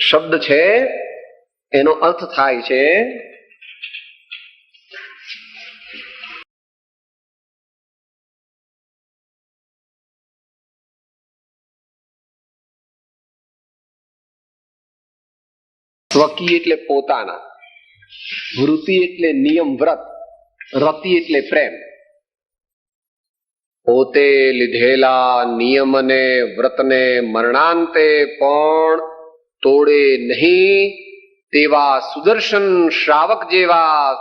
Speaker 2: શબ્દ છે, એનો અર્થ થાય છે સ્વકીય એટલે પોતાના, વૃત્તિ એટલે નિયમ વ્રત, રતિ એટલે પ્રેમ. પોતે લીધેલા નિયમ અને વ્રતને મરણાંતે પણ તોડે નહીં તેવા સુદર્શન શ્રાવક જેવા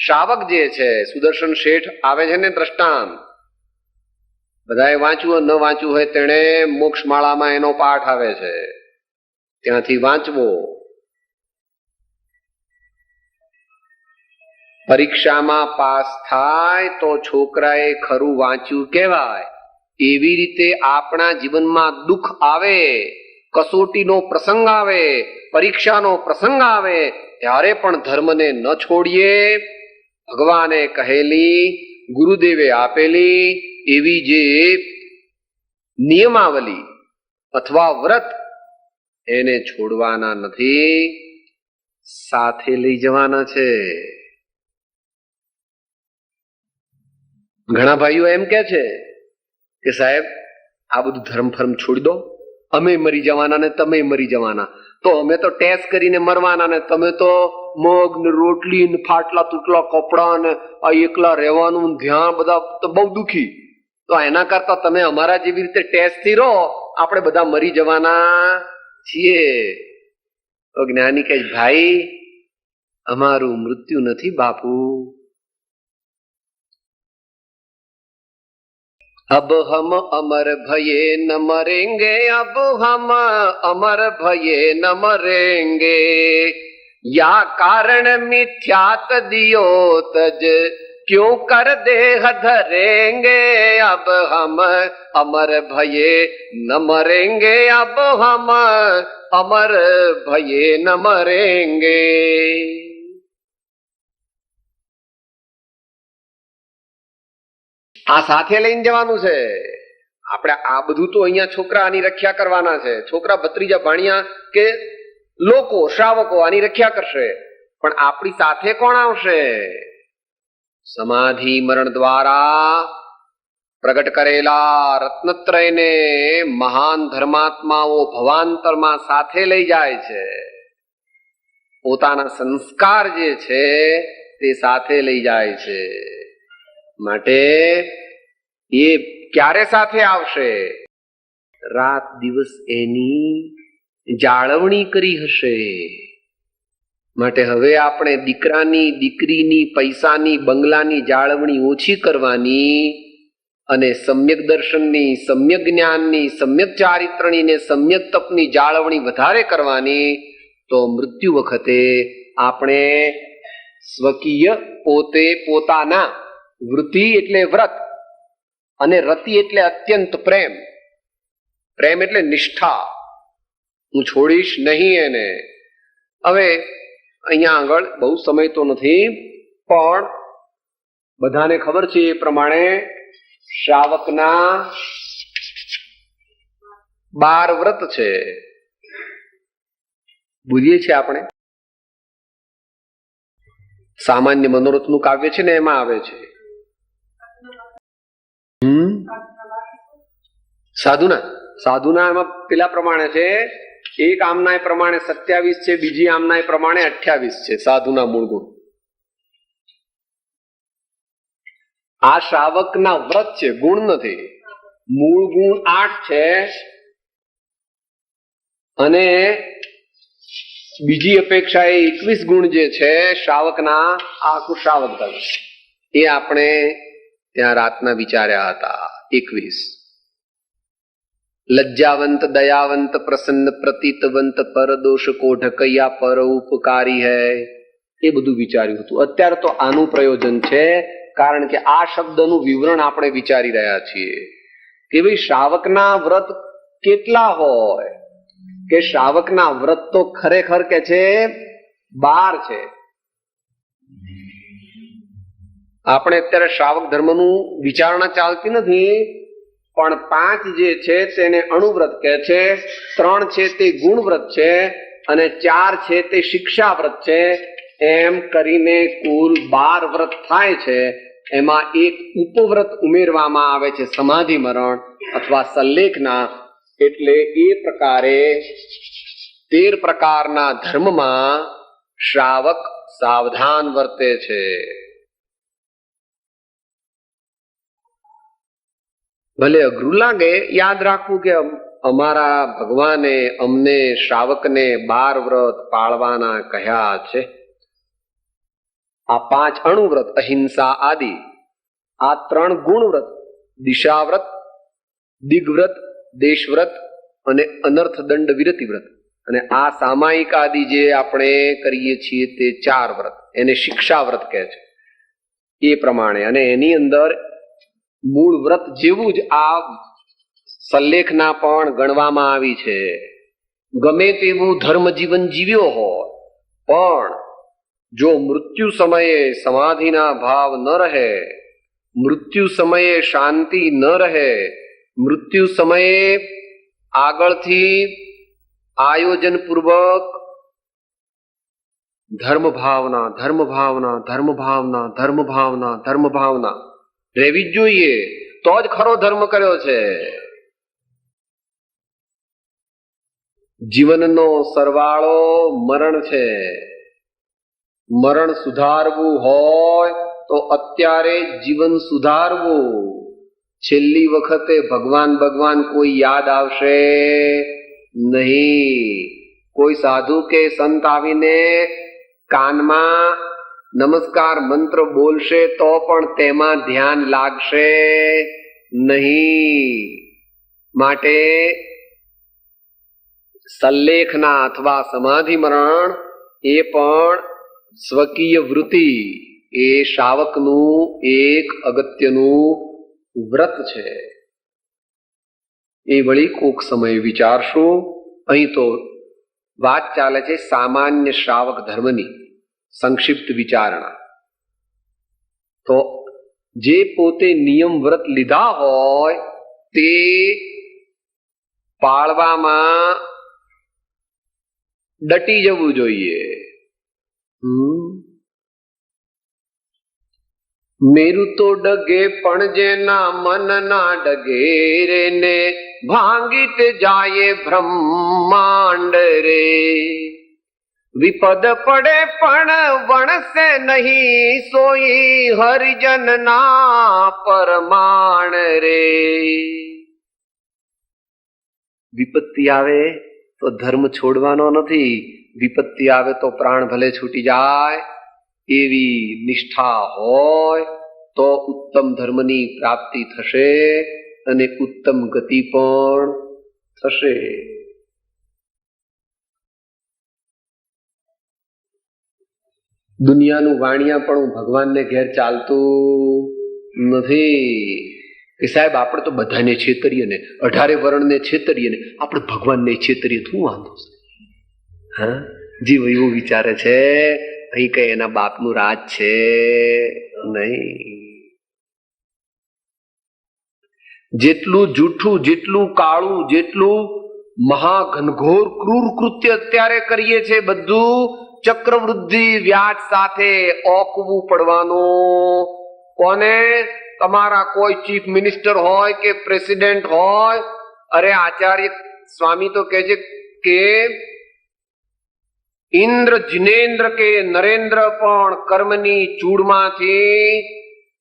Speaker 2: શ્રાવક જે છે, સુદર્શન શેઠ આવે છે ને દ્રષ્ટાંત, બધાએ વાંચવું ન વાંચવું હોય તેણે મોક્ષમાળામાં એનો પાઠ આવે છે, ત્યાંથી વાંચવો. પરીક્ષામાં પાસ થાય તો છોકરાએ ખરું વાંચ્યું કહેવાય. એવી રીતે આપણા જીવનમાં દુઃખ આવે, કસોટીનો પ્રસંગ આવે, પરીક્ષાનો પ્રસંગ આવે, ત્યારે પણ ધર્મને ન છોડીએ. ભગવાને કહેલી, ગુરુદેવે આપેલી એવી જે નિયમાવલી અથવા વ્રત, એને છોડવાના નથી, સાથે લઈ જવાના છે. ઘણા ભાઈઓ એમ કે છે કે સાહેબ આ બધું ધર્મ ફર્મ છોડી દો, અમે મરી જવાના ને તમે મરી જવાના, તો અમે તો ટેસ્ટ કરીને મરવાના ને તમે તો મગ ને રોટલી ને ફાટલા તૂટલા કપડા ને આ એકલા રહેવાનું ધ્યાન, બધા તો બહુ દુખી. તો એના કરતા તમે અમારા જેવી રીતે ટેસ્ટ થી રહો, આપણે બધા મરી જવાના છીએ. તો જ્ઞાની કહે ભાઈ અમારું મૃત્યુ નથી બાપુ. अब हम अमर भये न मरेंगे, अब हम अमर भये न मरेंगे, या कारण मिथ्यात दियो तज क्यों कर देह धरेंगे अब हम अमर भये न मरेंगे, अब हम अमर भये न मरेंगे। આ સાથે લઈને જવાનું છે આપણે। આ બધું તો અહીંયા છોકરા આની રક્ષા કરવાના છે, છોકરા ભત્રીજા ભાણિયા કે લોકો શ્રાવકો આની રક્ષા કરશે, પણ આપણી સાથે કોણ આવશે? સમાધિ મરણ દ્વારા પ્રગટ કરેલા રત્નત્રયને મહાન ધર્માત્માઓ ભવાંતરમાં સાથે લઈ જાય છે। પોતાના સંસ્કાર જે છે તે સાથે લઈ જાય છે। માટે એ ક્યારે સાથે આવશે? રાત દિવસ એની જાળવણી કરી હશે। માટે હવે આપણે દીકરાની, દીકરીની, પૈસાની, બંગલાની જાળવણી ઓછી કરવાની અને સમ્યક દર્શનની, સમ્યક જ્ઞાનની, સમ્યક ચારિત્રની ને સમ્યક તપની જાળવણી વધારે કરવાની। તો મૃત્યુ વખતે આપણે સ્વકીય પોતે પોતાના, વૃત્તિ એટલે વ્રત અને રતિ એટલે અત્યંત પ્રેમ, પ્રેમ એટલે નિષ્ઠા, હું છોડીશ નહીં એને। હવે અહીંયા આગળ બહુ સમય તો નથી, પણ બધાને ખબર છે એ પ્રમાણે શ્રાવકના 12 વ્રત છે, બુજીએ છીએ આપણે। સામાન્ય મનોરથનું કાવ્ય છે ને એમાં આવે છે। સાધુના એમાં પેલા પ્રમાણે છે, એક આમના એ પ્રમાણે 27 છે, બીજી આમના એ પ્રમાણે 28 છે સાધુના મૂળ ગુણ। આ શ્રાવકના વ્રત છે, ગુણ નથી। મૂળ ગુણ 8 છે અને બીજી અપેક્ષાએ 21 ગુણ જે છે શ્રાવકના, આખું શ્રાવક ધર્મ એ આપણે ત્યાં રાતના વિચાર્યા હતા। 21 लज्जावंत, दयावंत, प्रसन्न, प्रतीतवंत, परदोष को ढकैया, पर उपकारी है, એ બધું વિચાર્યું હતું। અત્યારે તો આનું પ્રયોજન છે, કારણ કે આ શબ્દનું વિવરણ આપણે વિચારી રહ્યા છીએ કે ભાઈ શ્રાવકના વ્રત કેટલા હોય, કે શ્રાવકના વ્રત તો ખરેખર કે છે 12 છે। આપણે અત્યારે શ્રાવક ધર્મનું વિચારણા ચાલતી નથી, પણ 5 જે છે તેને અણુવ્રત કહે છે, 3 છે તે ગુણવ્રત છે અને 4 છે તે શિક્ષા વ્રત છે। એમ કરીને કુલ 12 વ્રત થાય છે। એમાં એક ઉપવ્રત ઉમેરવામાં આવે છે, સમાધિ મરણ અથવા સલ્લેખના। એટલે એ પ્રકારે 13 પ્રકારના ધર્મમાં શ્રાવક સાવધાન વર્તે છે। ભલે અઘરું લાગે, યાદ રાખવું કે અમારા ભગવાને અમને શ્રાવકને 12 વ્રત પાળવાના કહ્યા છે। આ 5 અણુવ્રત, અહિંસા આદિ, આ 3 ગુણવ્રત, દિશાવ્રત, દિગ્વ્રત, દેશવ્રત અને અનર્થ દંડ વિરતિ વ્રત, અને આ સામાયિક આદિ જે આપણે કરીએ છીએ તે 4 વ્રત, એને શિક્ષા વ્રત કહે છે। એ પ્રમાણે અને એની અંદર મૂળ વ્રત જેવું જ આ સલ્લેખના પણ ગણવામાં આવી છે। ગમે તેવું ધર્મ જીવન જીવ્યો હોય, પણ જો મૃત્યુ સમયે સમાધિના ભાવ ન રહે, મૃત્યુ સમયે શાંતિ ન રહે, મૃત્યુ સમયે આગળથી આયોજન પૂર્વક ધર્મ ભાવના, ધર્મ ભાવના, ધર્મ ભાવના, ધર્મ ભાવના, ધર્મ ભાવના રહેવી જ જોઈએ, તો જ ખરો ધર્મ કર્યો છે। જીવનનો સરવાળો મરણ છે। મરણ સુધારવું હોય તો અત્યારે જીવન સુધારવું। છેલ્લી વખતે ભગવાન ભગવાન કોઈ યાદ આવશે નહીં। કોઈ સાધુ કે સંત આવીને કાનમાં નમસ્કાર મંત્ર બોલશે તો પણ તેમાં ધ્યાન લાગશે નહીં। માટે સલ્લેખના અથવા સમાધિ મરણ એ પણ સ્વકીય વૃત્તિ, એ શ્રાવકનું એક અગત્યનું વ્રત છે. એ વળી કોક સમય વિચારશું. અહીં તો વાત ચાલે છે સામાન્ય શ્રાવક ધર્મની સંક્ષિપ્ત વિચારણા. તો જે પોતે નિયમ વ્રત લીધા હોય તે પાળવામાં ડટી જવું જોઈએ. મેરું તો ડગે પણ જેના મન ના ડગે રે ને ભાંગીત જાય બ્રહ્માંડ રે. વિપદ પડે પણ વણસે નહીં સોઈ હરિજન ના પરમાણ રે. વિપત્તિ આવે તો ધર્મ છોડવાનો નથી. વિપત્તિ આવે તો પ્રાણ ભલે છૂટી જાય એવી નિષ્ઠા હોય તો ઉત્તમ ધર્મની પ્રાપ્તિ થશે અને ઉત્તમ ગતિ પણ થશે. દુનિયાનું વાણિયા પણ ભગવાનને ઘેર ચાલતું નથી કે સાહેબ આપણે તો બધાને છેતરીએ ને, 18 વર્ણને છેતરીએ ને, આપણે ભગવાનને છેતરીએ શું વાંધો છે? હા, જીવ એવું વિચારે છે અહીં કઈ એના બાપનું રાજ છે નહીં. જેટલું જૂઠું, જેટલું કાળું, જેટલું મહાઘનઘોર ક્રૂર કૃત્ય અત્યારે કરીએ છે બધું ચક્રવૃદ્ધિ વ્યાજ સાથે ઓકવું પડવાનું. કોને? તમારા કોઈ ચીફ મિનિસ્ટર હોય કે પ્રેસિડેન્ટ હોય. અરે આચાર્ય સ્વામી તો કહે છે કે ઇન્દ્ર જિનેન્દ્ર કે નરેન્દ્ર પણ કર્મની ચૂડમાંથી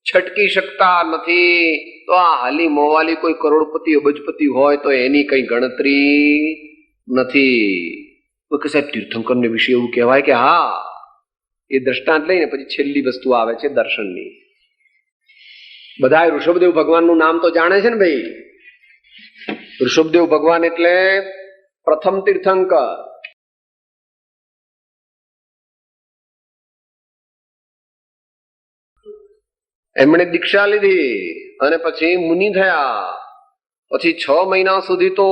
Speaker 2: છટકી શકતા નથી. તો આ હાલી મોવાલી કોઈ કરોડપતિ અબજપતિ હોય તો એની કઈ ગણતરી નથી. સાહેબ તીર્થંકરને વિશે એવું કહેવાય કે હા, એ દ્રષ્ટાંત લઈને પછી છેલ્લી વસ્તુ આવે છે દર્શનની. બધા ઋષભદેવ ભગવાનનું નામ તો જાણે છે ને ભાઈ. ઋષભદેવ ભગવાન એટલે પ્રથમ તીર્થંકર. એમણે દીક્ષા લીધી અને પછી મુનિ થયા. પછી 6 મહિના સુધી તો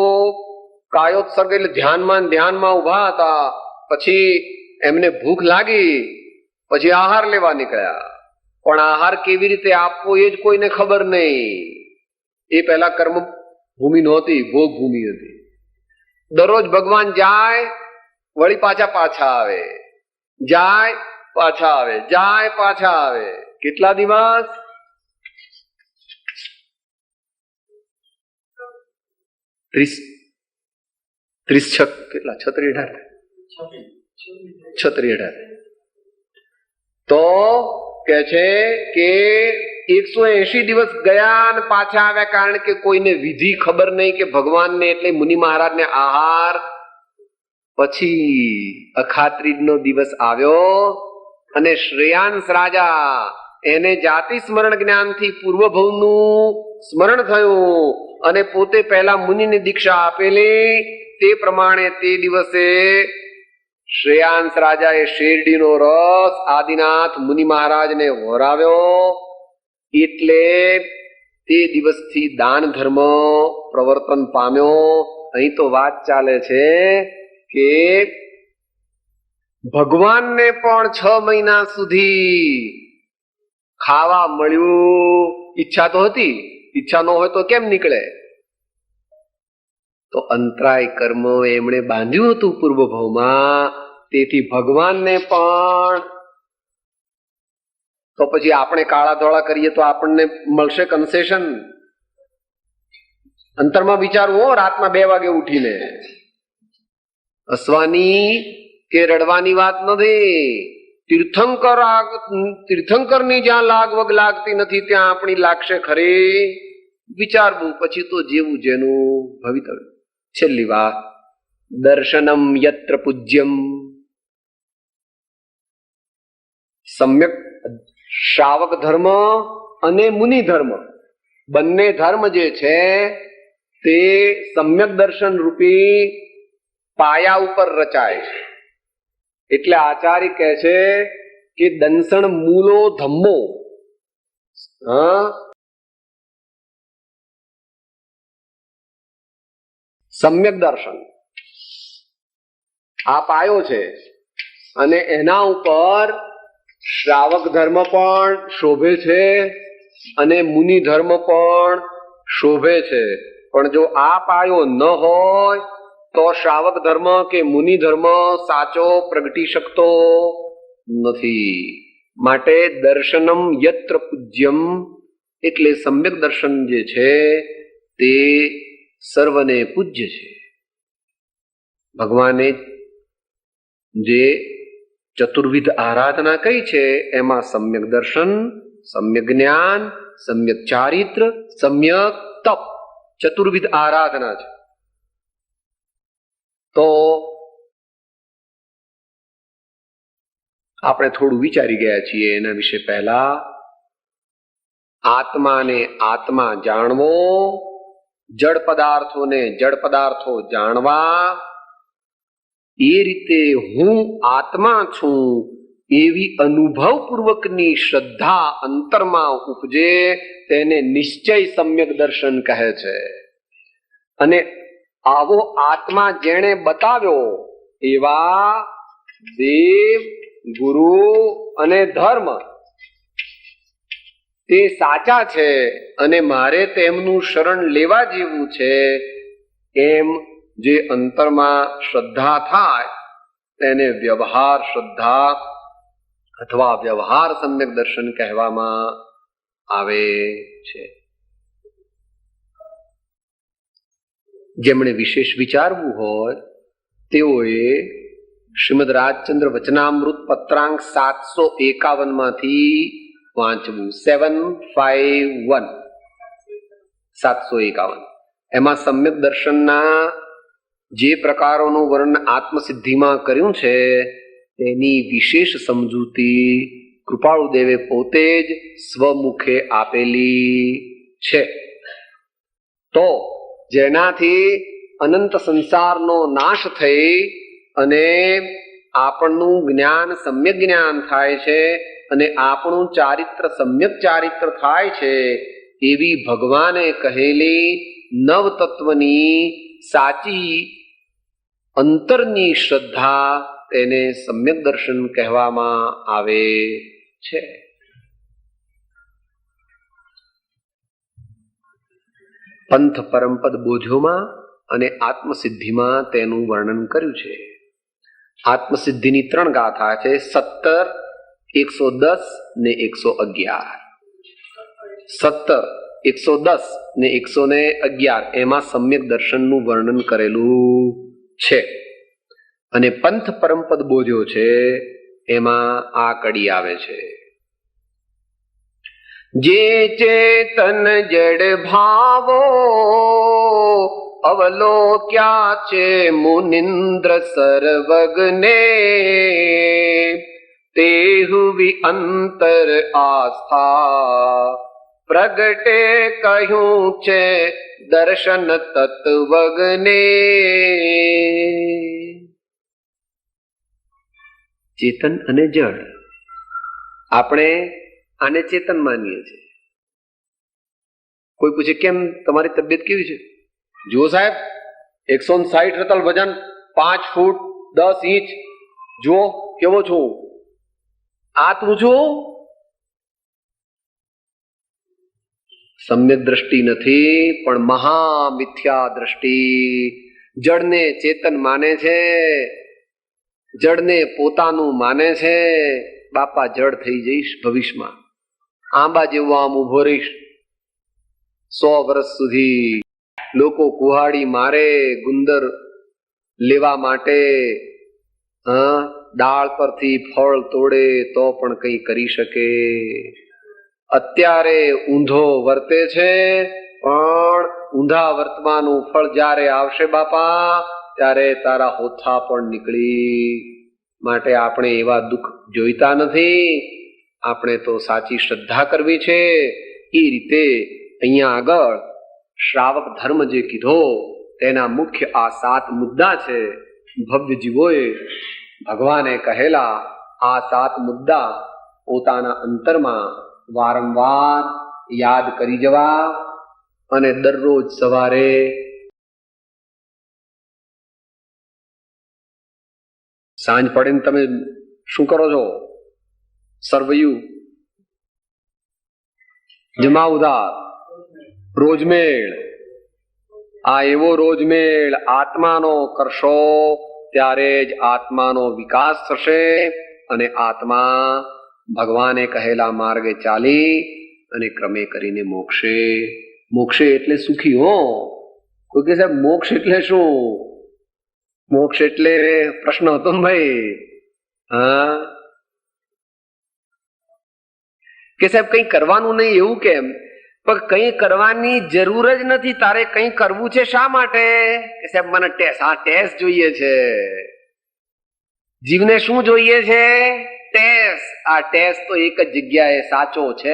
Speaker 2: કાયોત્સર્ગ એટલે ધ્યાનમાં ઉભા હતા. પછી એમને ભૂખ લાગી, પછી આહાર લેવા નીકળ્યા. પણ આહાર કેવી રીતે આપવો એ જ કોઈને ખબર નહીં. એ પહેલા કર્મ ભૂમિ નહોતી, ભોગ ભૂમિ હતી. દરરોજ ભગવાન જાય વળી પાછા આવે, જાય પાછા આવે, જાય પાછા આવે. કેટલા દિવસ? 30 કેટલા 36 તો કે છે કે 180 દિવસ ગયા અને પાછા આવ્યા. કારણ કે કોઈને વિધિ ખબર નહીં કે ભગવાનને એટલે મુનિ મહારાજને આહાર. પછી અખાત્રીજનો દિવસ આવ્યો અને શ્રેયાંસ રાજા એને જાતિ સ્મરણ જ્ઞાનથી પૂર્વભવનું સ્મરણ થયું અને પોતે પહેલા મુનિની દીક્ષા આપેલી. તે પ્રમાણે તે દિવસે શ્રેયાંસ રાજાએ શેરડીનો રસ આદિનાથ મુનિ મહારાજને વરાવ્યો. એટલે તે દિવસથી દાન ધર્મ પ્રવર્તન પામ્યો. અહીં તો વાત ચાલે છે કે ભગવાનને પણ 6 મહિના સુધી ખાવા મળ્યું. ઈચ્છા તો હતી, ઈચ્છા ન હોય તો કેમ નીકળે? તો અંતરાય કર્મ એમણે બાંધ્યું હતું પૂર્વ ભાવમાં. તેથી ભગવાનને પણ. તો પછી આપણે કાળા ધોળા કરીએ તો આપણને મળશે કન્સેશન? અંતરમાં વિચારવું. રાતના 2 વાગે ઉઠીને હસવાની કે રડવાની વાત નથી. તીર્થંકરની જ્યાં લાગવગ લાગતી નથી ત્યાં આપણી લાગશે ખરી? વિચારવું. પછી તો જેવું જેનું ભવિતવ્ય. છેલ્લી વાત, દર્શનમ યત્ર પૂજ્યમ. સમ્યક શ્રાવક ધર્મ અને મુનિ ધર્મ બંને ધર્મ જે છે તે સમ્યક દર્શન રૂપી પાયા ઉપર રચાય છે. એટલે આચાર્ય કહે છે કે દંસણ મૂલો ધમ્મો, સમ્યક દર્શન આ પાયો છે અને એના ઉપર શ્રાવક ધર્મ પણ શોભે છે અને મુનિ ધર્મ પણ શોભે છે. પણ જો આ પાયો ન હોય તો શ્રાવક ધર્મ કે મુનિ ધર્મ સાચો પ્રગટી શકતો નથી. માટે દર્શનમ યત્ર પૂજ્યમ એટલે સમ્યક દર્શન જે છે તે સર્વને પૂજ્ય છે. ભગવાને જે ચતુર્વિધ આરાધના કઈ છે એમાં સમ્યક દર્શન, સમ્યક જ્ઞાન, સમ્યક ચારિત્ર, સમ્યક તપ ચતુર્વિધ આરાધના છે. તો આપણે થોડું વિચારી ગયા છીએ એના વિશે. પહેલા આત્માને આત્મા જાણવો, જડ પદાર્થોને જડ પદાર્થો જાણવા, એ રીતે હું આત્મા છું એવી અનુભવપૂર્વકની શ્રદ્ધા અંતરમાં ઉપજે તેને નિશ્ચય સમ્યક દર્શન કહે છે. અને આવો આત્મા જેણે બતાવ્યો એવા દેવ, ગુરુ અને ધર્મ તે સાચા છે અને મારે તેમનું શરણ લેવા જેવું છે એમ જે અંતરમાં શ્રદ્ધા થાય તેને વ્યવહાર શ્રદ્ધા અથવા વ્યવહાર સમ્યક દર્શન કહેવામાં આવે છે. જેમણે વિશેષ વિચારવું હોય તેઓએ શ્રીમદ રાજચંદ્ર વચનામૃત પત્રાંક 751 માંથી વાંચવું. 751 એમાં સમ્યક દર્શનના જે પ્રકારોનું વર્ણન આત્મસિદ્ધિમાં કર્યું છે તેની વિશેષ સમજૂતી કૃપાળુદેવે પોતે જ સ્વમુખે આપેલી છે. તો જેનાથી અનંત સંસારનો નાશ થઈ અને આપણનું જ્ઞાન સમ્યક જ્ઞાન થાય છે અને આપણું ચારિત્ર સમ્યક ચારિત્ર થાય છે એવી ભગવાને કહેલી નવ તત્વની સાચી અંતરની શ્રદ્ધા તેને સમ્યક દર્શન કહેવામાં આવે છે. પંથ પરમપદ બોધ્યોમાં અને આત્મસિદ્ધિમાં તેનું વર્ણન કર્યું છે. આત્મસિદ્ધિની 3 ગાથા છે, 17, 110 ને 111. 17, 110 ને 111 એમાં સમ્યક દર્શનનું વર્ણન કરેલું છે. અને પંથ પરમપદ બોધ્યો છે એમાં આ કડી આવે છે. જે ચેતન જડ ભાવો અવલોક્યા છે મુનિન્દ્ર સર્વજ્ઞે, તેહુ અંતર આસ્થા પ્રગટે કહ્યું છે દર્શન તત્વજ્ઞે. ચેતન અને જડ આપણે આને ચેતન માનીએ છીએ. કોઈ પૂછે કેમ તમારી તબિયત કેવી છે? જુઓ સાહેબ, 160 રતલ વજન, 5 ફૂટ 10 ઇંચ, જુઓ કેવો છું. આ તું છું? સમ્યક દ્રષ્ટિ નથી પણ મહા મિથ્યા દ્રષ્ટિ. જડને ચેતન માને છે, જડને પોતાનું માને છે. બાપા જડ થઈ જઈશ ભવિષ્યમાં, આંબા જેવો આમ ઉભો રહીશ 100 વર્ષ સુધી. લોકો કુહાડી મારે ગુંદર લેવા માટે, ડાળ પરથી ફળ તોડે તો પણ કંઈ કરી શકે. અત્યારે ઊંધો વર્તે છે પણ ઊંધા વર્તમાનું ફળ જ્યારે આવશે બાપા ત્યારે તારા હોથા પણ નીકળી. માટે આપણે એવા દુઃખ જોઈતા નથી. આપણે તો સાચી શ્રદ્ધા કરવી છે. એ રીતે અહીંયા આગળ શ્રાવક ધર્મ જે કીધો તેના મુખ્ય આ 7 મુદ્દા છે. ભવ્ય જીવોએ ભગવાને કહેલા આ 7 મુદ્દા પોતાના અંતરમાં વારંવાર યાદ કરી જવા અને દરરોજ સવારે સાંજ પડે ને તમે શું કરો છો? સર્વયું જમાવદાર રોજમેળ. આ એવો રોજમેળ આત્માનો કરશો ત્યારે જ આત્માનો વિકાસ થશે અને આત્મા ભગવાને કહેલા માર્ગે ચાલી અને ક્રમે કરીને મોક્ષે એટલે સુખી. હો, કોઈ કે સાહેબ મોક્ષ એટલે શું? મોક્ષ એટલે પ્રશ્ન હતો ને ભાઈ. હા, કે સાહેબ કંઈ કરવાનું નહીં એવું કેમ? પણ કંઈ કરવાની જરૂર જ નથી. તારે કંઈ કરવું છે શા માટે? કે સાહેબ મને ટેસ્ટ જોઈએ છે. જીવને શું જોઈએ છે? ટેસ્ટ. આ ટેસ્ટ તો એક જ જગ્યાએ સાચો છે.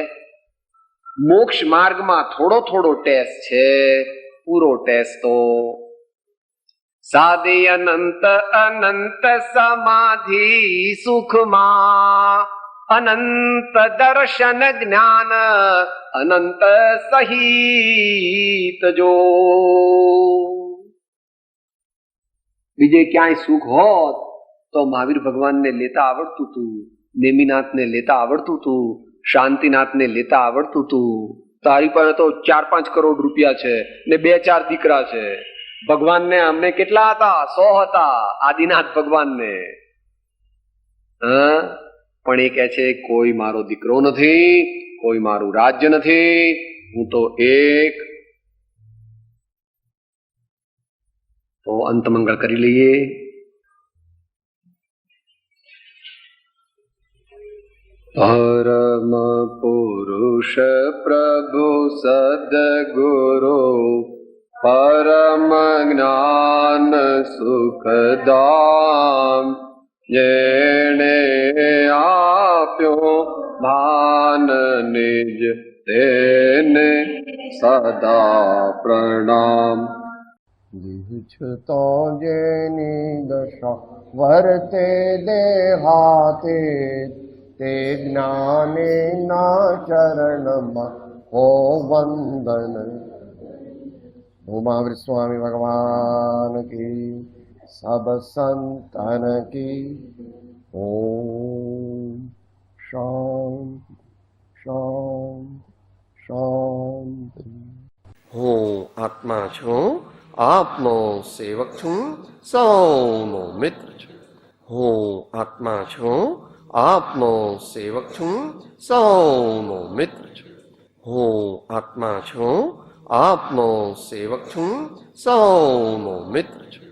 Speaker 2: મોક્ષ માર્ગમાં થોડો થોડો ટેસ્ટ છે, પૂરો ટેસ્ટ તો સાદે અનંત અનંત સમાધિ સુખમાં અનંત દર્શન જ્ઞાન અનંત સહિત જો. બીજે ક્યાંય સુખ હોત તો મહાવીર ભગવાનને લેતા આવડતું હતું, નેમિનાથને લેતા આવડતું હતું, શાંતિનાથને લેતા આવડતું હતું. તારી પાસે તો 4-5 કરોડ રૂપિયા છે ને 2-4 દીકરા છે. ભગવાનને અમને કેટલા હતા? 100 હતા. આદિનાથ ભગવાનને. હા, પણ એ કહે છે કોઈ મારો દીકરો નથી, કોઈ મારું રાજ્ય નથી, હું તો એક. તો અંત મંગળ કરી લઈએ. પરમ પુરુષ પ્રભુ સદગુરુ પરમ જ્ઞાન સુખદામ જેણે આપ્યો ભાન નિજ તેને સદા પ્રણામ.
Speaker 3: દીક્ષતો જેની દશા વર્તે દેહાતે તે જ્ઞાને ના ચરણમાં હો વંદન. મહાવીર સ્વામી ભગવાન કી, સબ સંતન કી. ઓમ શાંતિ શાંતિ શાંતિ.
Speaker 4: હું આત્મા છું, આપનો સેવક છું, સૌનો મિત્ર છું. હું આત્મા છું, આપનો સેવક છું, સૌનો મિત્ર છું. હું આત્મા છું, આપનો સેવક છું, સૌનો મિત્ર છું.